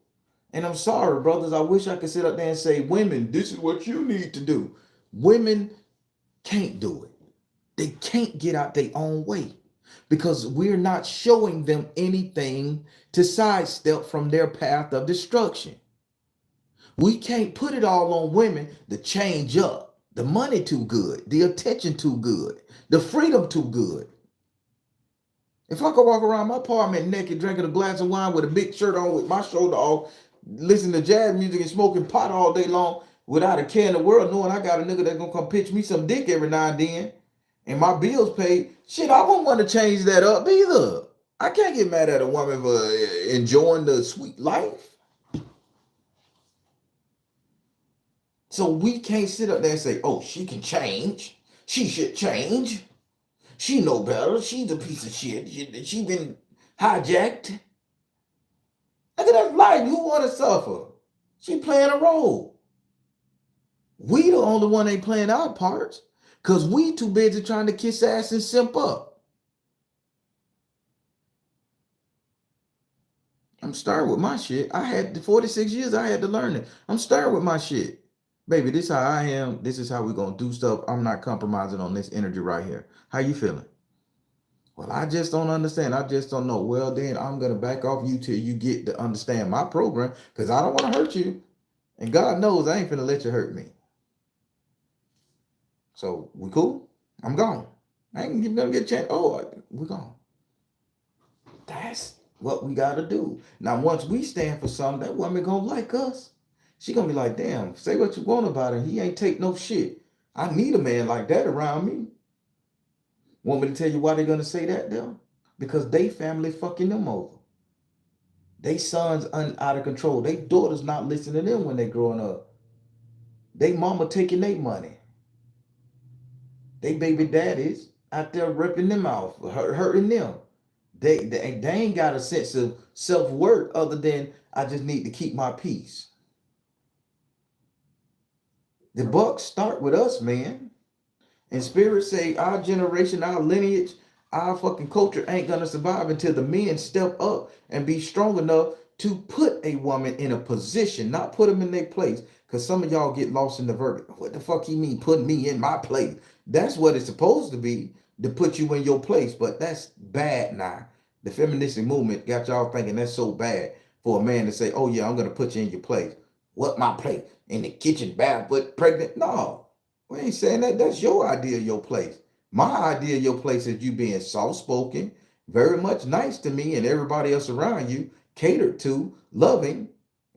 And I'm sorry, brothers. I wish I could sit up there and say, women, this is what you need to do. Women can't do it. They can't get out their own way because we're not showing them anything to sidestep from their path of destruction. We can't put it all on women to change up. The money too good, the attention too good, the freedom too good. If I could walk around my apartment naked, drinking a glass of wine with a big shirt on, with my shoulder off, listening to jazz music and smoking pot all day long, without a care in the world, knowing I got a nigga that's gonna come pitch me some dick every now and then, and my bills paid, shit, I wouldn't want to change that up either. I can't get mad at a woman for enjoying the sweet life. So we can't sit up there and say, oh, she can change. She should change. She know better. She's a piece of shit. She been hijacked. Look at that life. Who want to suffer? She playing a role. We the only one ain't playing our parts because we too busy trying to kiss ass and simp up. I'm starting with my shit. I had the 46 years I had to learn it. I'm starting with my shit. Baby, this is how I am. This is how we're going to do stuff. I'm not compromising on this energy right here. How you feeling? Well, I just don't understand. I just don't know. Well, then I'm going to back off you till you get to understand my program because I don't want to hurt you. And God knows I ain't finna let you hurt me. So we cool? I'm gone. I ain't even gonna get a chance. Oh, we gone. That's what we gotta do. Now, once we stand for something, that woman gonna like us. She gonna be like, damn, say what you want about him. He ain't take no shit. I need a man like that around me. Want me to tell you why they're gonna say that though? Because they family fucking them over. They sons out of control. They daughters not listening to them when they growing up. They mama taking their money. They baby daddies out there ripping them off, hurting them. They ain't got a sense of self-worth other than I just need to keep my peace. The bucks start with us, man. And spirits say our generation, our lineage, our fucking culture ain't gonna survive until the men step up and be strong enough to put a woman in a position, not put them in their place. Because some of y'all get lost in the verbiage. What the fuck he mean putting me in my place? That's what it's supposed to be, to put you in your place. But that's bad now. The feministic movement got y'all thinking that's so bad for a man to say, oh yeah, I'm gonna put you in your place. What my place? In the kitchen, barefoot, pregnant? No. We ain't saying that. That's your idea of your place. My idea of your place is you being soft-spoken, very much nice to me and everybody else around you, catered to, loving,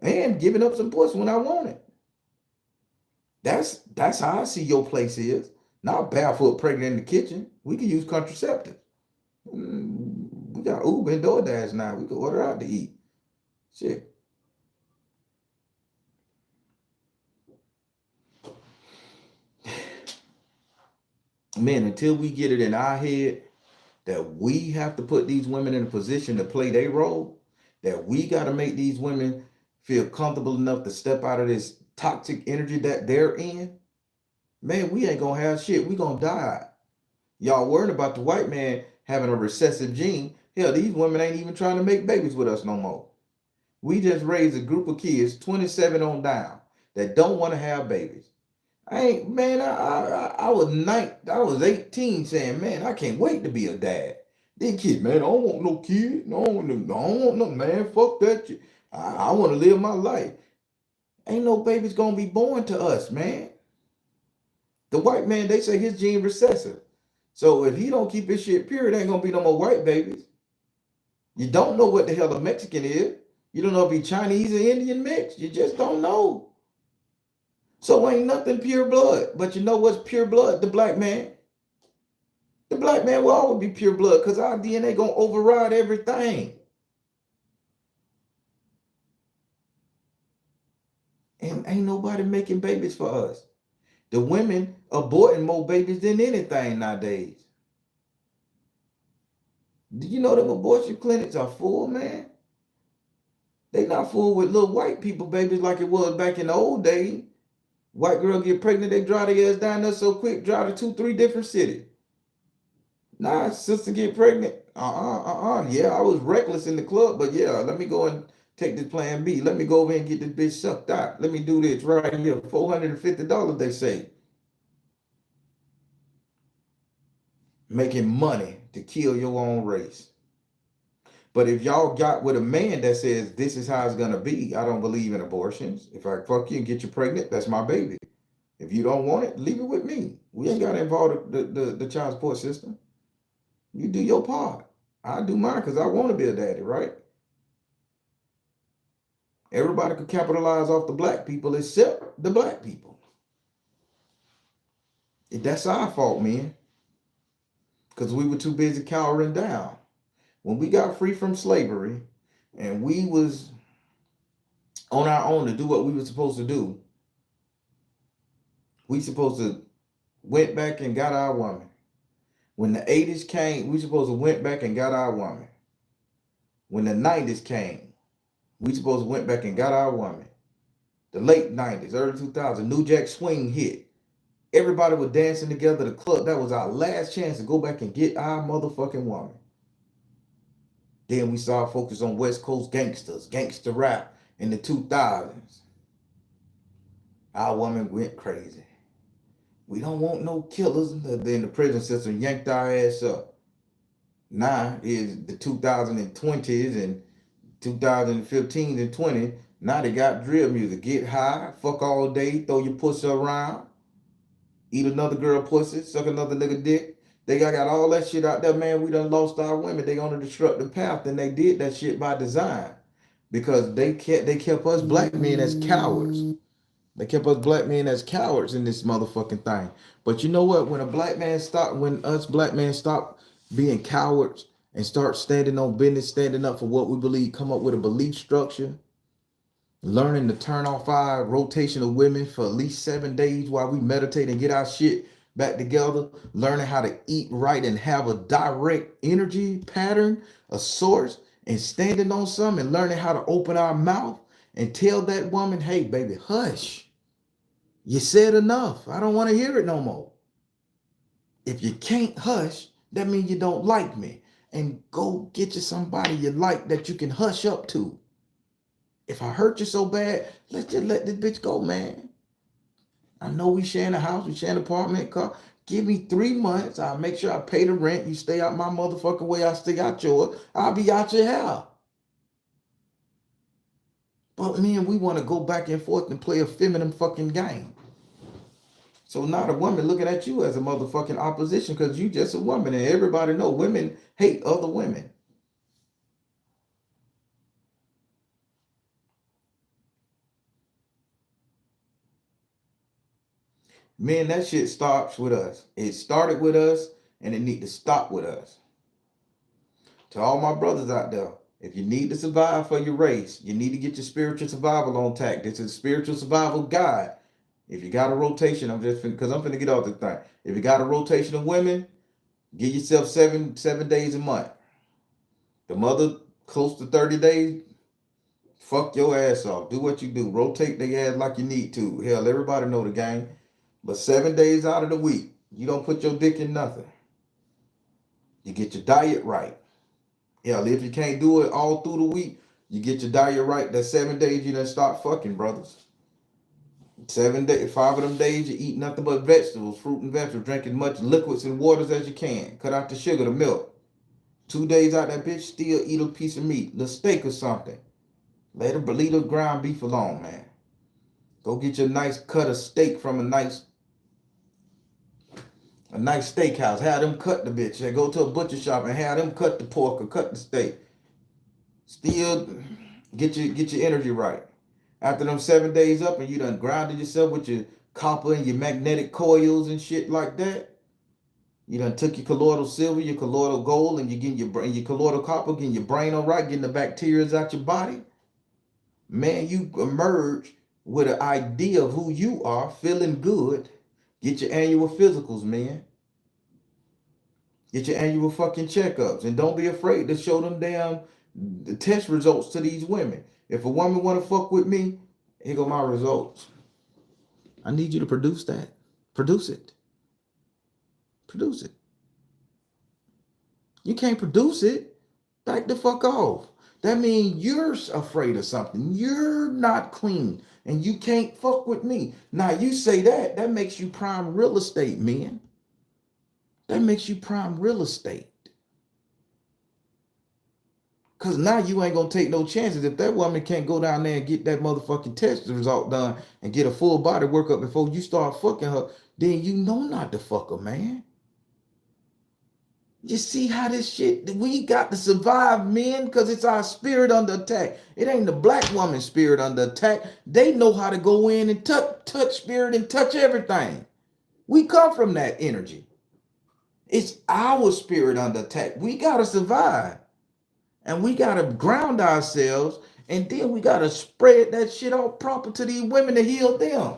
and giving up some pussy when I want it. That's how I see your place is. Not barefoot, pregnant in the kitchen. We can use contraceptives. We got Uber and DoorDash now. We can order out to eat. Shit. Man, until we get it in our head that we have to put these women in a position to play their role, that we got to make these women feel comfortable enough to step out of this toxic energy that they're in, man, we ain't gonna have shit. We gonna die. Y'all worried about the white man having a recessive gene. Hell, these women ain't even trying to make babies with us no more. We just raised a group of kids, 27 on down, that don't want to have babies. I ain't, man, I was I was 18 saying, man, I can't wait to be a dad. Then kid, man, I don't want no kid. No, I don't want no, man, fuck that shit. I want to live my life. Ain't no babies gonna be born to us, man. The white man, they say his gene recessive. So if he don't keep his shit pure, it ain't gonna be no more white babies. You don't know what the hell a Mexican is. You don't know if he Chinese or Indian mix. You just don't know. So ain't nothing pure blood. But you know what's pure blood? The black man. The black man will always be pure blood because our DNA gonna override everything. And ain't nobody making babies for us. The women aborting more babies than anything nowadays. Do you know them abortion clinics are full, man? They not full with little white people babies like it was back in the old days. White girl get pregnant, they drive their ass down there so quick, drive to 2, 3 different cities. Nah, sister get pregnant. Yeah, I was reckless in the club, but yeah, let me go and take this plan B. Let me go over and get this bitch sucked out. Let me do this right here. $450, they say. Making money to kill your own race. But if y'all got with a man that says this is how it's gonna be, I don't believe in abortions. If I fuck you and get you pregnant, that's my baby. If you don't want it, leave it with me. We ain't gotta involve the child support system. You do your part. I do mine because I want to be a daddy, right? Everybody could capitalize off the black people except the black people. That's our fault, man. Because we were too busy cowering down. When we got free from slavery and we was on our own to do what we were supposed to do, we supposed to went back and got our woman. When the 80s came, we supposed to went back and got our woman. When the 90s came, we supposed to went back and got our woman. The late 90s, early 2000s, New Jack Swing hit. Everybody was dancing together, the club. That was our last chance to go back and get our motherfucking woman. Then we started focus on West Coast gangsters, gangster rap in the 2000s. Our woman went crazy. We don't want no killers. Then the prison system yanked our ass up. Now is the 2020s and 2015s and 20. Now they got drill music. Get high, fuck all day, throw your pussy around, eat another girl pussy, suck another nigga dick. They got all that shit out there, man. We done lost our women. They on a destructive path, and they did that shit by design because they kept us black men as cowards. They kept us black men as cowards in this motherfucking thing. But you know what? When us black men stop being cowards and start standing on business, standing up for what we believe, come up with a belief structure, learning to turn off our rotation of women for at least 7 days while we meditate and get our shit back together, learning how to eat right and have a direct energy pattern, a source, and standing on something and learning how to open our mouth and tell that woman, hey, baby, hush. You said enough. I don't want to hear it no more. If you can't hush, that means you don't like me. And go get you somebody you like that you can hush up to. If I hurt you so bad, let's just let this bitch go, man. I know we sharing a house, we sharing an apartment, car. Give me 3 months. I'll make sure I pay the rent. You stay out my motherfucking way, I stay out yours. I'll be out your hair. But man, we want to go back and forth and play a feminine fucking game. So now the woman looking at you as a motherfucking opposition because you just a woman. And everybody know women hate other women. Man, that shit starts with us. It started with us and it need to stop with us. To all my brothers out there, if you need to survive for your race, you need to get your spiritual survival on tack. This is a spiritual survival guide. If you got a rotation, because I'm finna get off the thing. If you got a rotation of women, give yourself seven days a month. The mother close to 30 days, fuck your ass off. Do what you do. Rotate the ass like you need to. Hell, everybody know the game. But 7 days out of the week, you don't put your dick in nothing. You get your diet right. Hell, if you can't do it all through the week, you get your diet right. That 7 days you done start fucking, brothers. 7 days, 5 of them days you eat nothing but vegetables, fruit and vegetables, drinking much liquids and waters as you can. Cut out the sugar, the milk. 2 days out that bitch, still eat a piece of meat, a steak or something. Leave the ground beef alone, man. Go get your nice cut of steak from a nice steakhouse. Have them cut the bitch. Go to a butcher shop and have them cut the pork or cut the steak. Still get your energy right. After them 7 days up and you done grounded yourself with your copper and your magnetic coils and shit like that. You done took your colloidal silver, your colloidal gold, and you getting your colloidal copper, getting your brain all right, getting the bacteria out your body. Man, you emerge with an idea of who you are, feeling good. Get your annual physicals, man. Get your annual fucking checkups. And don't be afraid to show them damn the test results to these women. If a woman want to fuck with me, here go my results. I need you to produce that. Produce it. Produce it. You can't produce it. Back the fuck off. That means you're afraid of something. You're not clean. And you can't fuck with me. Now you say that makes you prime real estate, man. That makes you prime real estate. Because now you ain't going to take no chances. If that woman can't go down there and get that motherfucking test result done and get a full body workup before you start fucking her, then you know not to fuck her, man. You see how this shit, we got to survive, men, because it's our spirit under attack. It ain't the black woman's spirit under attack. They know how to go in and touch spirit and touch everything. We come from that energy. It's our spirit under attack. We got to survive. And we got to ground ourselves. And then we got to spread that shit out proper to these women to heal them.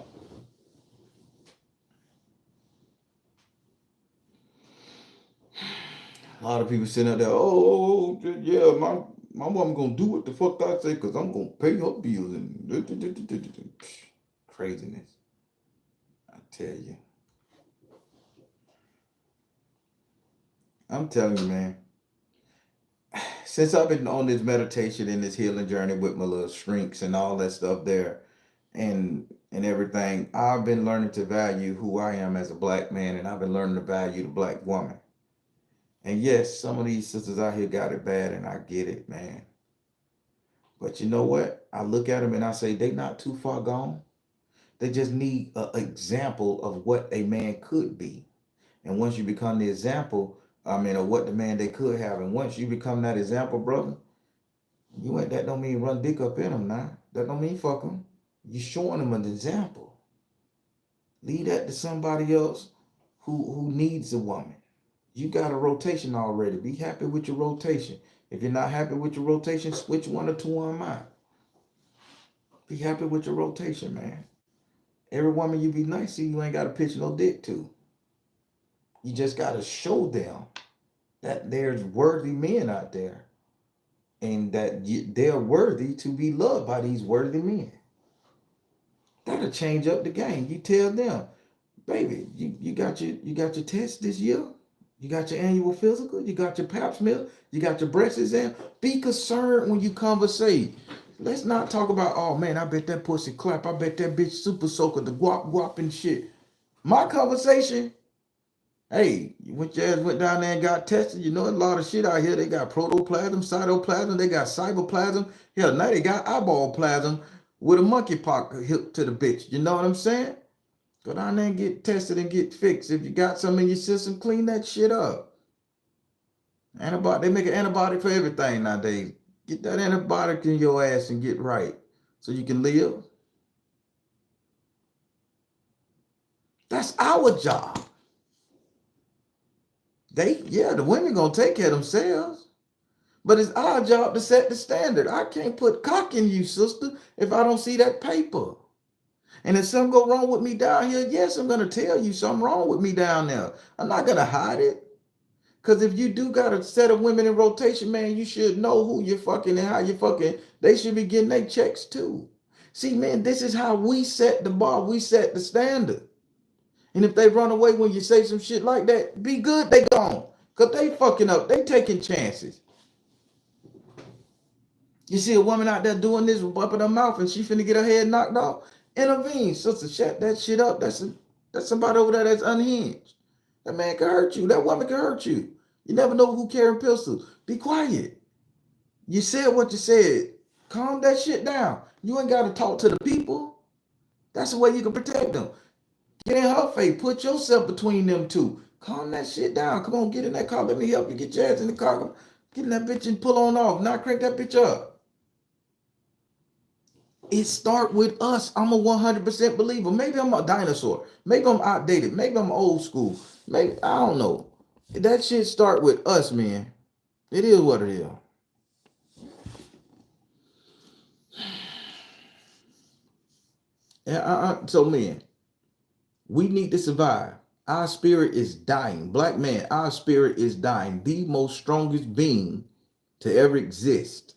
A lot of people sitting out there, oh yeah, my mom gonna do what the fuck I say because I'm gonna pay her bills and craziness. I tell you. I'm telling you, man. Since I've been on this meditation and this healing journey with my little shrinks and all that stuff there and everything, I've been learning to value who I am as a black man, and I've been learning to value the black woman. And yes, some of these sisters out here got it bad, and I get it, man. But you know what? I look at them and I say, they not too far gone. They just need an example of what a man could be. And once you become the example, of what the man they could have. And once you become that example, brother, that don't mean run dick up in them now. That don't mean fuck them. You showing them an example. Leave that to somebody else who needs a woman. You got a rotation already. Be happy with your rotation. If you're not happy with your rotation, switch one or two on them out. Be happy with your rotation, man. Every woman you be nice to, you ain't got to pitch no dick to. You just got to show them that there's worthy men out there and that they're worthy to be loved by these worthy men. That'll change up the game. You tell them, baby, you got your test this year? You got your annual physical? You got your pap smear? You got your breast exam? Be concerned when you conversate. Let's not talk about, oh man, I bet that pussy clap. I bet that bitch super soaker, the guap and shit. My conversation, hey, your ass went down there and got tested. You know, a lot of shit out here. They got protoplasm, cytoplasm, they got cytoplasm. Hell, now they got eyeball plasm with a monkeypox hooked to the bitch. You know what I'm saying? Go down there and get tested and get fixed. If you got something in your system, clean that shit up. Antibiotic, they make an antibiotic for everything nowadays. Get that antibiotic in your ass and get right so you can live. That's our job. The women gonna take care of themselves. But it's our job to set the standard. I can't put cock in you, sister, if I don't see that paper. And if something go wrong with me down here, yes, I'm gonna tell you something wrong with me down there. I'm not gonna hide it. Cause if you do got a set of women in rotation, man, you should know who you're fucking and how you're fucking. They should be getting their checks too. See, man, this is how we set the bar. We set the standard. And if they run away when you say some shit like that, be good, they gone. Cause they fucking up. They taking chances. You see a woman out there doing this, bumping her mouth, and she finna get her head knocked off. Intervene, sister. Shut that shit up. That's somebody over there that's unhinged. That man can hurt you. That woman can hurt you. You never know who carrying pistols. Be quiet. You said what you said. Calm that shit down. You ain't got to talk to the people. That's the way you can protect them. Get in her face. Put yourself between them two. Calm that shit down. Come on, get in that car. Let me help you get your ass in the car. Get in that bitch and pull on off. Now crank that bitch up. It start with us. I'm a 100% believer. Maybe I'm a dinosaur. Maybe I'm outdated. Maybe I'm old school. Maybe I don't know. That shit start with us, man. It is what it is. And so, man, we need to survive. Our spirit is dying. Black man, our spirit is dying. The most strongest being to ever exist.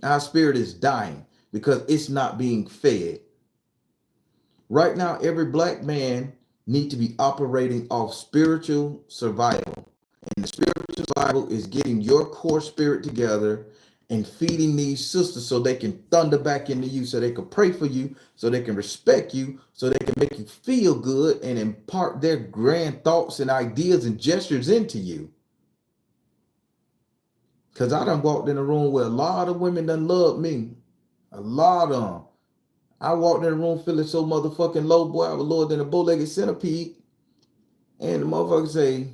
Our spirit is dying because it's not being fed. Right now, every black man needs to be operating off spiritual survival. And the spiritual survival is getting your core spirit together and feeding these sisters so they can thunder back into you, so they can pray for you, so they can respect you, so they can make you feel good and impart their grand thoughts and ideas and gestures into you. Because I done walked in a room where a lot of women done loved me. A lot of them. I walked in the room feeling so motherfucking low, boy. I was lower than a bow-legged centipede. And the motherfucker say,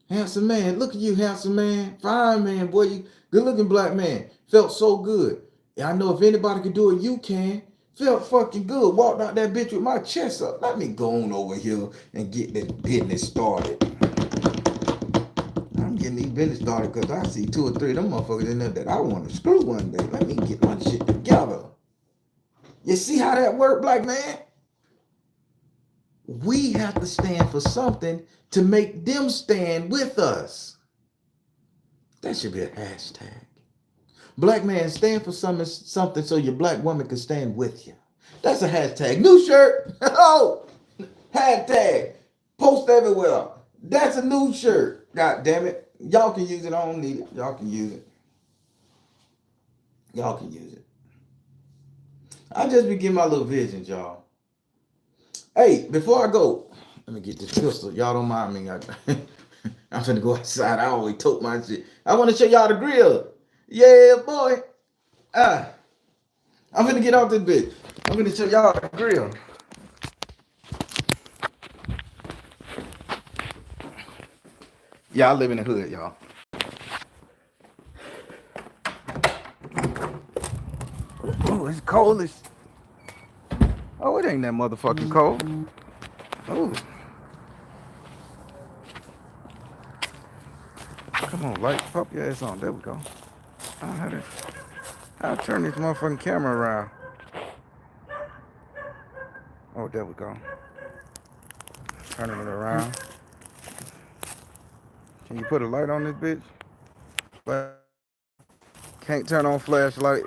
handsome man, look at you, handsome man. Fine man, boy, you good-looking black man. Felt so good. And I know if anybody can do it, you can. Felt fucking good. Walked out that bitch with my chest up. Let me go on over here and get this business started. I'm getting these business started because I see 2 or 3 of them motherfuckers in there that I want to screw one day. Let me get my shit together. You see how that work, black man? We have to stand for something to make them stand with us. That should be a hashtag. Black man, stand for something so your black woman can stand with you. That's a hashtag. New shirt. Oh, hashtag. Post everywhere. That's a new shirt. God damn it. Y'all can use it. I don't need it. Y'all can use it. Y'all can use it. I just be getting my little visions, y'all. Hey, before I go, let me get this pistol. Y'all don't mind me. I'm finna go outside. I always tote my shit. I want to show y'all the grill. Yeah, boy. I'm finna get off this bitch. I'm finna show y'all the grill. Yeah, I live in the hood, y'all. Oh, it's cold as... Oh, it ain't that motherfucking cold. Oh. Come on, light. Pop your ass on. There we go. I'll turn this motherfucking camera around. Oh, there we go. Turning it around. Can you put a light on this bitch? But can't turn on flashlight.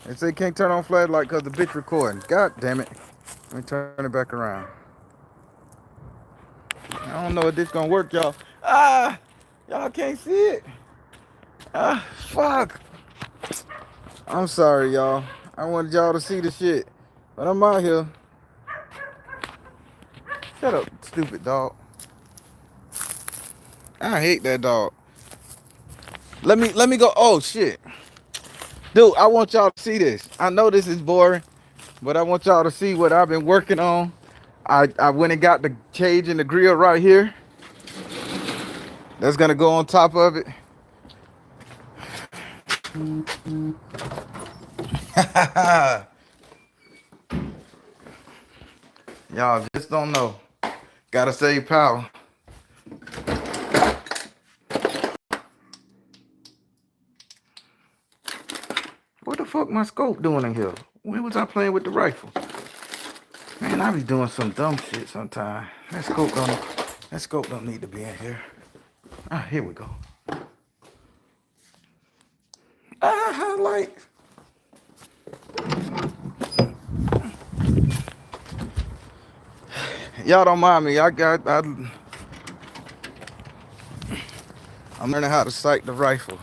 They say can't turn on flashlight because the bitch recording. God damn it. Let me turn it back around. I don't know if this gonna work, y'all. Y'all can't see it. Fuck. I'm sorry, y'all. I wanted y'all to see the shit. But I'm out here. Shut up, stupid dog. I hate that dog. Let me go. Oh shit. Dude, I want y'all to see this. I know this is boring, but I want y'all to see what I've been working on. I went and got the cage and the grill right here. That's gonna go on top of it. Y'all just don't know. Gotta save power. What the fuck my scope doing in here? When was I playing with the rifle? Man, I be doing some dumb shit sometimes. That scope don't need to be in here. Ah, here we go. Highlight. Y'all don't mind me. I'm learning how to sight the rifle.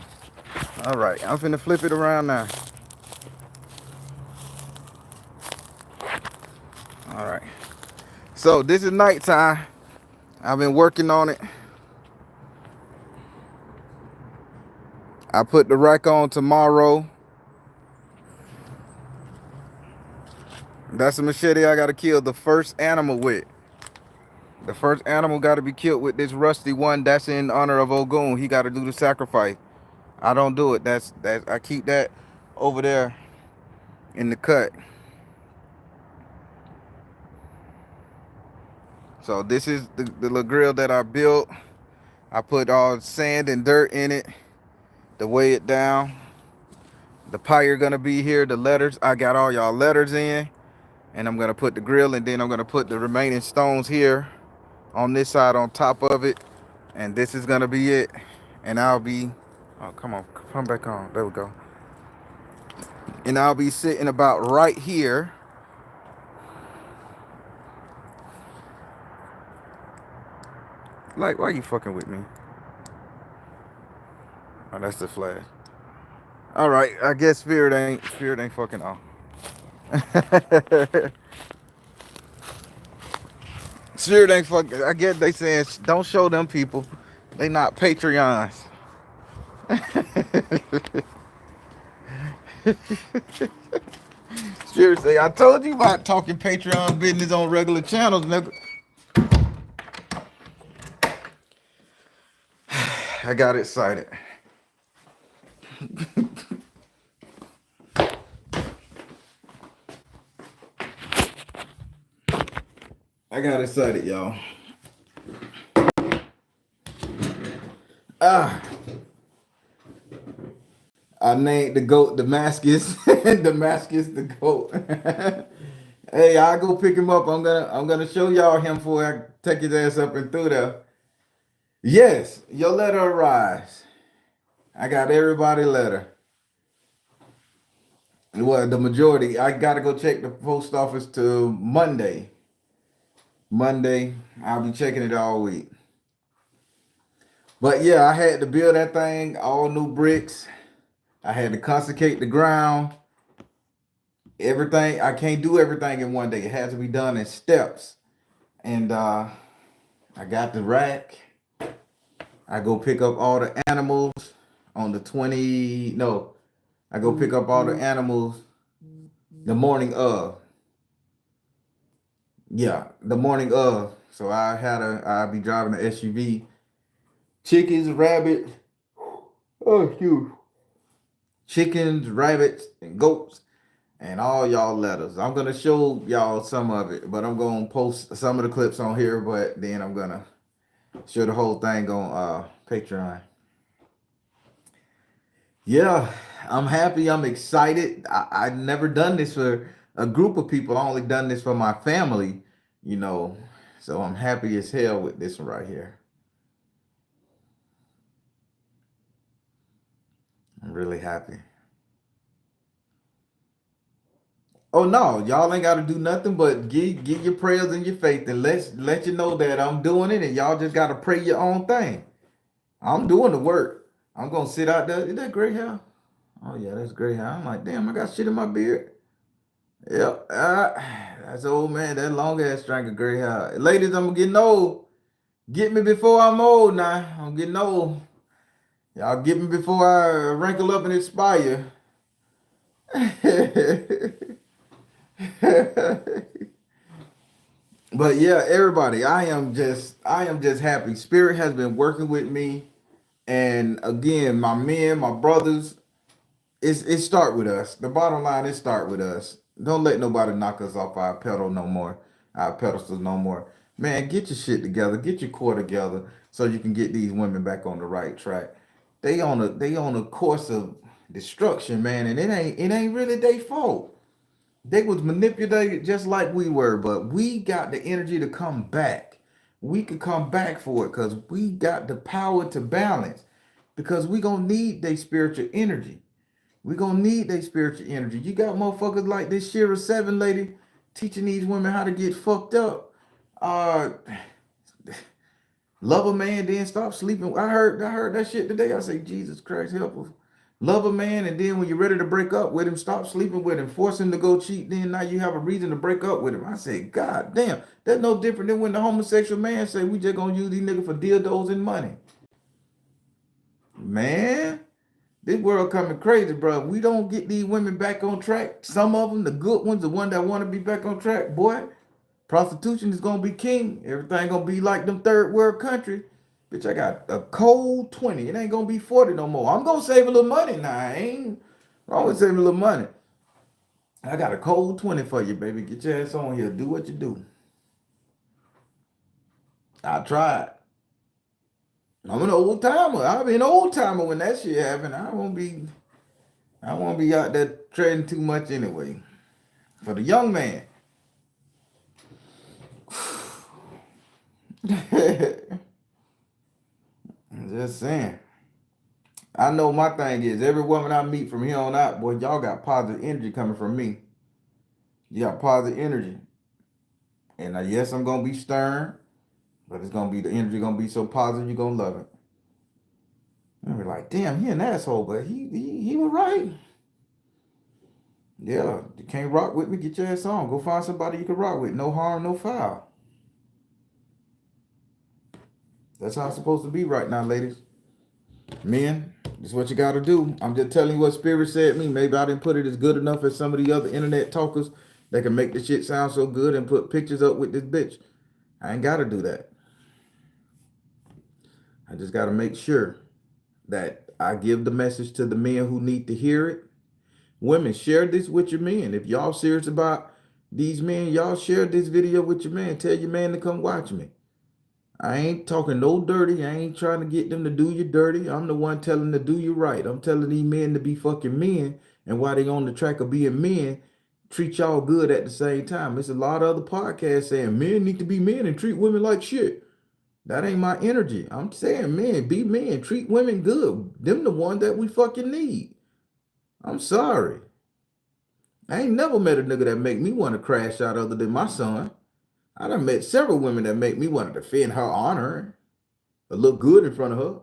All right, I'm finna flip it around now. All right. So this is nighttime. I've been working on it. I put the rack on tomorrow. That's a machete I gotta kill the first animal with. The first animal gotta be killed with this rusty one. That's in honor of Ogun. He gotta do the sacrifice. I don't do it. I keep that over there in the cut. So this is the little grill that I built. I put all sand and dirt in it to weigh it down. The pyre gonna be here. The letters, I got all y'all letters in, and I'm gonna put the grill, and then I'm gonna put the remaining stones here on this side on top of it, and this is gonna be it. And I'll be, oh come on, come back on. There we go. And I'll be sitting about right here. Like, why you fucking with me? Oh, that's the flash. All right, I guess spirit ain't fucking on. Spirit ain't fucking. I guess they saying don't show them people. They not Patreons. Spirit say I told you about talking Patreon business on regular channels, nigga. I got excited. I got excited, y'all. Ah, I named the goat Damascus. Damascus the goat. Hey, I'll go pick him up. I'm gonna show y'all him before I take his ass up and through there. Yes, your letter arrives. I got everybody letter. Well, the majority. I gotta go check the post office till Monday. Monday, I'll be checking it all week. But yeah, I had to build that thing, all new bricks. I had to consecrate the ground. Everything, I can't do everything in one day. It has to be done in steps. And I got the rack. I go pick up all the animals on the 20. No, I go pick up all the animals the morning of. Yeah, the morning of. So I'll be driving the SUV. Chickens, rabbits. Oh, excuse. Chickens, rabbits, and goats, and all y'all letters. I'm gonna show y'all some of it, but I'm gonna post some of the clips on here. But then I'm gonna show the whole thing on Patreon. Yeah, I'm happy. I'm excited. I've never done this for a group of people. I only done this for my family, you know. So I'm happy as hell with this one right here. I'm really happy. Oh no, y'all ain't gotta do nothing but give your prayers and your faith and let you know that I'm doing it and y'all just gotta pray your own thing. I'm doing the work. I'm gonna sit out there. Is that gray hair? Oh yeah, that's gray hair. I'm like, damn, I got shit in my beard. Yep. That's old man, that long ass strand of gray hair. Ladies, I'm getting old. Get me before I'm old now. I'm getting old. Y'all get me before I wrinkle up and expire. But yeah, everybody, I am just happy. Spirit has been working with me. And again, my men, my brothers, it start with us. The bottom line is start with us. Don't let nobody knock us off our pedal no more, our pedestals no more. Man, get your shit together, get your core together so you can get these women back on the right track. They on a course of destruction, man, and it ain't really their fault. They was manipulated just like we were, but we got the energy to come back. We could come back for it because we got the power to balance. Because we gonna need their spiritual energy. We gonna need their spiritual energy. You got motherfuckers like this Shira Seven lady teaching these women how to get fucked up. Uh, love a man, then stop sleeping. I heard that shit today. I say, Jesus Christ, help us. Love a man, and then when you're ready to break up with him, stop sleeping with him, force him to go cheat. Then now you have a reason to break up with him. I say, God damn, that's no different than when the homosexual man say we just gonna use these niggas for dildos and money. Man, this world coming crazy, bro. We don't get these women back on track. Some of them, the good ones, the one that want to be back on track, boy. Prostitution is gonna be king. Everything gonna be like them third world countries. Bitch, I got a cold 20. It ain't gonna be 40 no more. I'm gonna save a little money now. I ain't wrong with saving a little money. I got a cold 20 for you, baby. Get your ass on here. Do what you do. I tried. I'm an old timer. I'll be an old timer when that shit happen. I won't be out there trading too much anyway. For the young man. I'm just saying. I know my thing is every woman I meet from here on out, boy, y'all got positive energy coming from me. You got positive energy. And yes, I'm gonna be stern, but it's gonna be the energy gonna be so positive you're gonna love it. And be like, damn, he an asshole, but he was right. Yeah, you can't rock with me, get your ass on. Go find somebody you can rock with. No harm, no foul. That's how it's supposed to be right now, ladies. Men, this is what you gotta do. I'm just telling you what Spirit said to me. Maybe I didn't put it as good enough as some of the other internet talkers that can make the shit sound so good and put pictures up with this bitch. I ain't gotta do that. I just gotta make sure that I give the message to the men who need to hear it. Women, share this with your men. If y'all serious about these men, y'all share this video with your man. Tell your man to come watch me. I ain't talking no dirty. I ain't trying to get them to do you dirty. I'm the one telling them to do you right. I'm telling these men to be fucking men. And while they on the track of being men, treat y'all good at the same time. It's a lot of other podcasts saying men need to be men and treat women like shit. That ain't my energy. I'm saying men, be men, treat women good. Them the one that we fucking need. I'm sorry. I ain't never met a nigga that make me want to crash out other than my son. I done met several women that make me want to defend her honor or look good in front of her.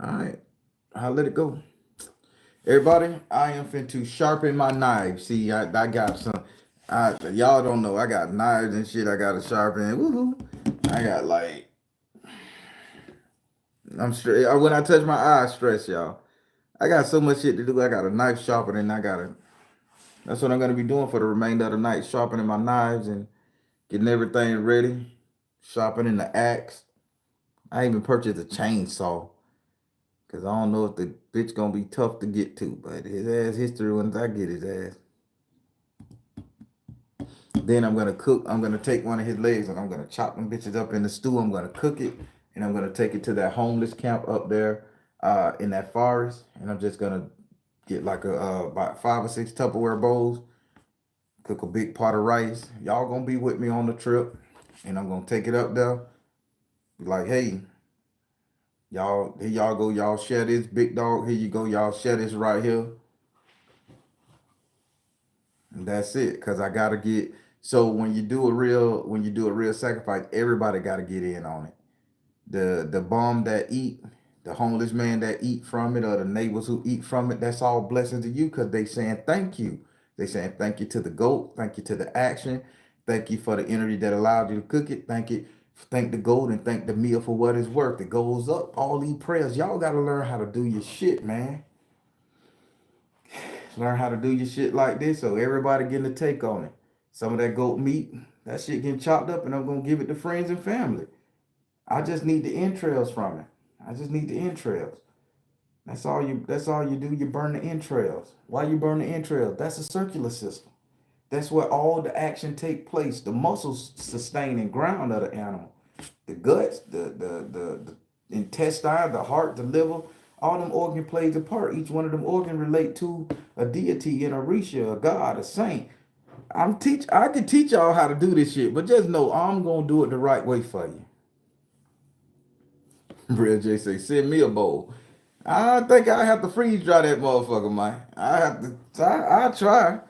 All right, I'll let it go. Everybody, I am finna sharpen my knife. See, I got some. Y'all don't know. I got knives and shit. I got to sharpen. Woohoo! I got like I'm straight. When I touch my eyes, stress y'all. I got so much shit to do. I got a knife sharpener, and I gotta. That's what I'm gonna be doing for the remainder of the night, sharpening my knives and getting everything ready, sharpening the axe. I even purchased a chainsaw because I don't know if the bitch gonna be tough to get to, but his ass history once I get his ass. Then I'm gonna cook. I'm gonna take one of his legs and I'm gonna chop them bitches up in the stew. I'm gonna cook it and I'm gonna take it to that homeless camp up there in that forest. And I'm just gonna get like about 5 or 6 Tupperware bowls, cook a big pot of rice. Y'all gonna be with me on the trip, and I'm gonna take it up there. Be like, hey, y'all, here y'all go. Y'all share this big dog. Here you go. Y'all share this right here. And that's it. Cause I gotta get. So when you do a real sacrifice, everybody gotta get in on it. The bum that eat, the homeless man that eat from it, or the neighbors who eat from it, that's all blessings to you because they saying thank you. They saying thank you to the goat, thank you to the action, thank you for the energy that allowed you to cook it, thank the goat and thank the meal for what it's worth. It goes up. All these prayers, y'all gotta learn how to do your shit, man. Learn how to do your shit like this so everybody getting a take on it. Some of that goat meat, that shit getting chopped up, and I'm gonna give it to friends and family. I just need the entrails from it. I just need the entrails. That's all you do. You burn the entrails. Why you burn the entrails? That's a circular system. That's where all the action take place. The muscles sustain and ground of the animal. The guts, intestine, the heart, the liver, all them organ plays a part. Each one of them organ relate to a deity, an orisha, a god, a saint. I can teach y'all how to do this shit, but just know I'm gonna do it the right way for you. Real J say, send me a bowl. I think I have to freeze dry that motherfucker, man. I have to. I try.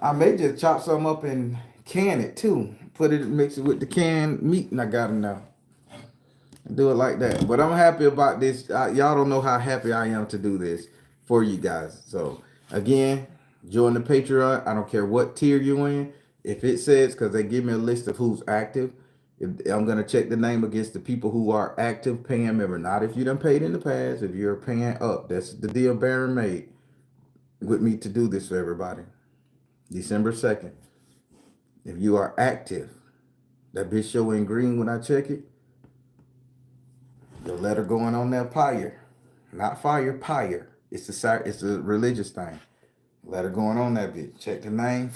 I may just chop some up and can it too. Put it, mix it with the canned meat, and I got it now. Do it like that. But I'm happy about this. Y'all don't know how happy I am to do this for you guys. So again, join the Patreon. I don't care what tier you're in. If it says, because they give me a list of who's active, I'm gonna check the name against the people who are active paying member. Not if you done paid in the past. If you're paying up, that's the deal Baron made with me to do this for everybody. December 2nd. If you are active, that bitch showing green when I check it. The letter going on there, pyre, not fire, pyre. It's a religious thing. Letter going on that bitch. Check the name.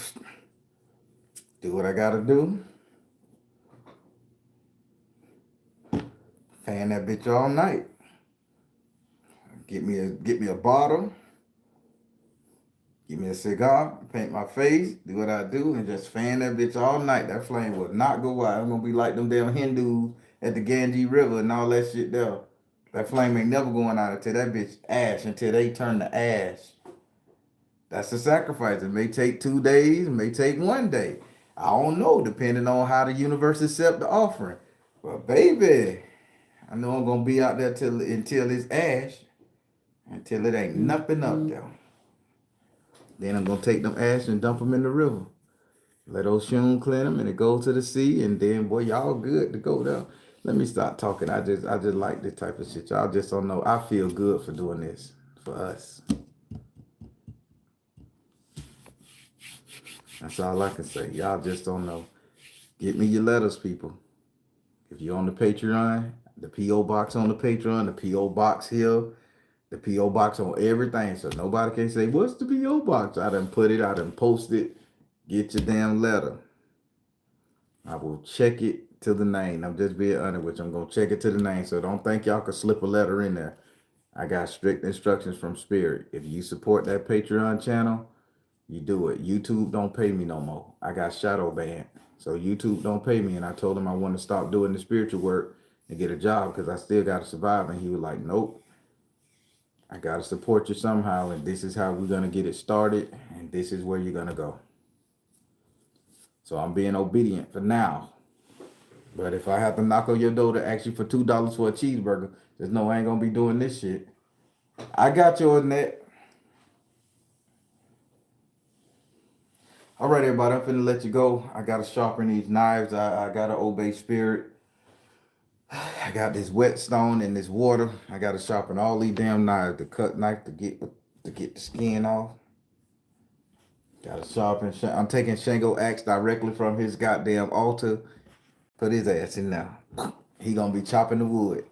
Do what I gotta do. Fan that bitch all night. Get me a bottle. Give me a cigar. Paint my face. Do what I do, and just fan that bitch all night. That flame will not go out. I'm gonna be like them damn Hindus at the Ganges River and all that shit there. That flame ain't never going out until that bitch ash, until they turn to ash. That's a sacrifice. It may take 2 days, it may take 1 day. I don't know, depending on how the universe accept the offering. But baby, I know I'm gonna be out there until it's ash, until it ain't nothing up there. Then I'm gonna take them ash and dump them in the river. Let Oshun clean them and it go to the sea, and then boy, y'all good to go there. Let me stop talking. I just like this type of shit. Y'all just don't know. I feel good for doing this for us. That's all I can say. Y'all just don't know. Get me your letters, people. If you're on the Patreon, the P.O. box on the Patreon, the P.O. box here, the P.O. box on everything. So nobody can say, what's the P.O. box? I done put it, I done post it. Get your damn letter. I will check it to the name. I'm just being honest with you. I'm going to check it to the name. So don't think y'all can slip a letter in there. I got strict instructions from Spirit. If you support that Patreon channel, you do it. YouTube don't pay me no more. I got shadow banned. So YouTube don't pay me. And I told him I want to stop doing the spiritual work and get a job because I still got to survive. And he was like, nope. I got to support you somehow. And this is how we're going to get it started. And this is where you're going to go. So I'm being obedient for now. But if I have to knock on your door to ask you for $2 for a cheeseburger, just know I ain't going to be doing this shit. I got you on that. All right, everybody, I'm finna let you go. I got to sharpen these knives. I got to obey Spirit. I got this whetstone and this water. I got to sharpen all these damn knives. The cut knife to get the skin off. Got to sharpen. I'm taking Shango axe directly from his goddamn altar. Put his ass in there. He gonna be chopping the wood.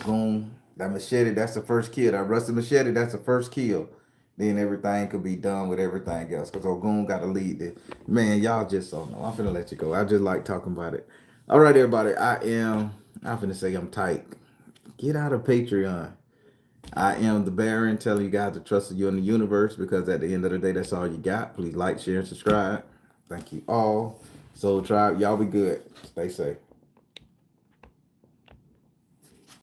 Boom. That machete, that's the first kill. That rusty machete, that's the first kill. Then everything could be done with everything else. Because Ogun got to lead this. Man, y'all just don't know. I'm finna let you go. I just like talking about it. All right, everybody. I'm finna say I'm tight. Get out of Patreon. I am the Baron telling you guys to trust you in the universe because at the end of the day, that's all you got. Please like, share, and subscribe. Thank you all. Soul Tribe, y'all be good. Stay safe.